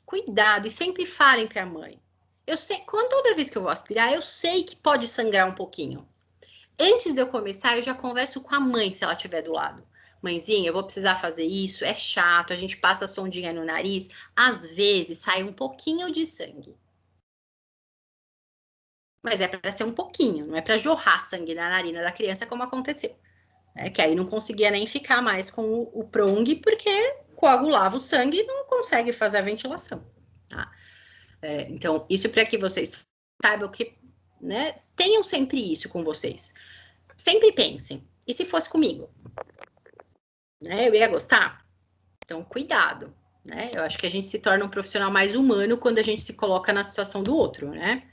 Cuidado, e sempre falem para a mãe. Eu sei, toda vez que eu vou aspirar, eu sei que pode sangrar um pouquinho. Antes de eu começar, eu já converso com a mãe, se ela estiver do lado. Mãezinha, eu vou precisar fazer isso, é chato, a gente passa a sondinha no nariz, às vezes sai um pouquinho de sangue. Mas é para ser um pouquinho, não é para jorrar sangue na narina da criança, como aconteceu. Que aí não conseguia nem ficar mais com o prong, porque coagulava o sangue e não consegue fazer a ventilação. Tá? Então, isso para que vocês saibam que, né, tenham sempre isso com vocês. Sempre pensem, e se fosse comigo? Né, eu ia gostar? Então, cuidado. Né? Eu acho que a gente se torna um profissional mais humano quando a gente se coloca na situação do outro, né?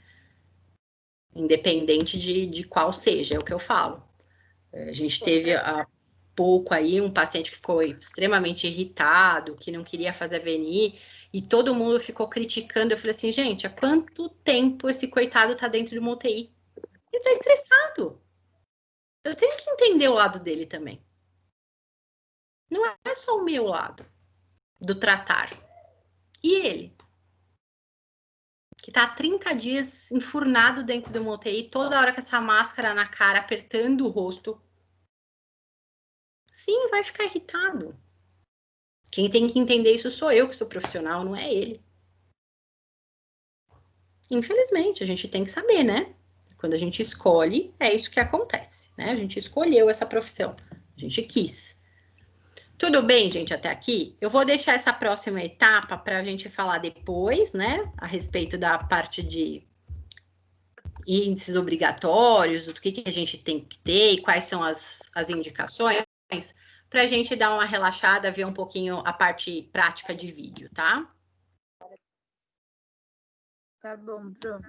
Independente de qual seja, é o que eu falo. A gente teve há pouco aí um paciente que ficou extremamente irritado, que não queria fazer a VNI, e todo mundo ficou criticando. Eu falei assim, gente, há quanto tempo esse coitado tá dentro de uma UTI? Ele tá estressado. Eu tenho que entender o lado dele também. Não é só o meu lado do tratar. E ele? Que tá há 30 dias enfurnado dentro de uma UTI, toda hora com essa máscara na cara, apertando o rosto. Sim, vai ficar irritado. Quem tem que entender isso sou eu, que sou profissional, não é ele. Infelizmente, a gente tem que saber, né? Quando a gente escolhe, é isso que acontece, né? A gente escolheu essa profissão, a gente quis. Tudo bem, gente, até aqui? Eu vou deixar essa próxima etapa para a gente falar depois, né? A respeito da parte de índices obrigatórios, do que a gente tem que ter e quais são as indicações, para a gente dar uma relaxada, ver um pouquinho a parte prática de vídeo, tá? Tá bom, Bruno.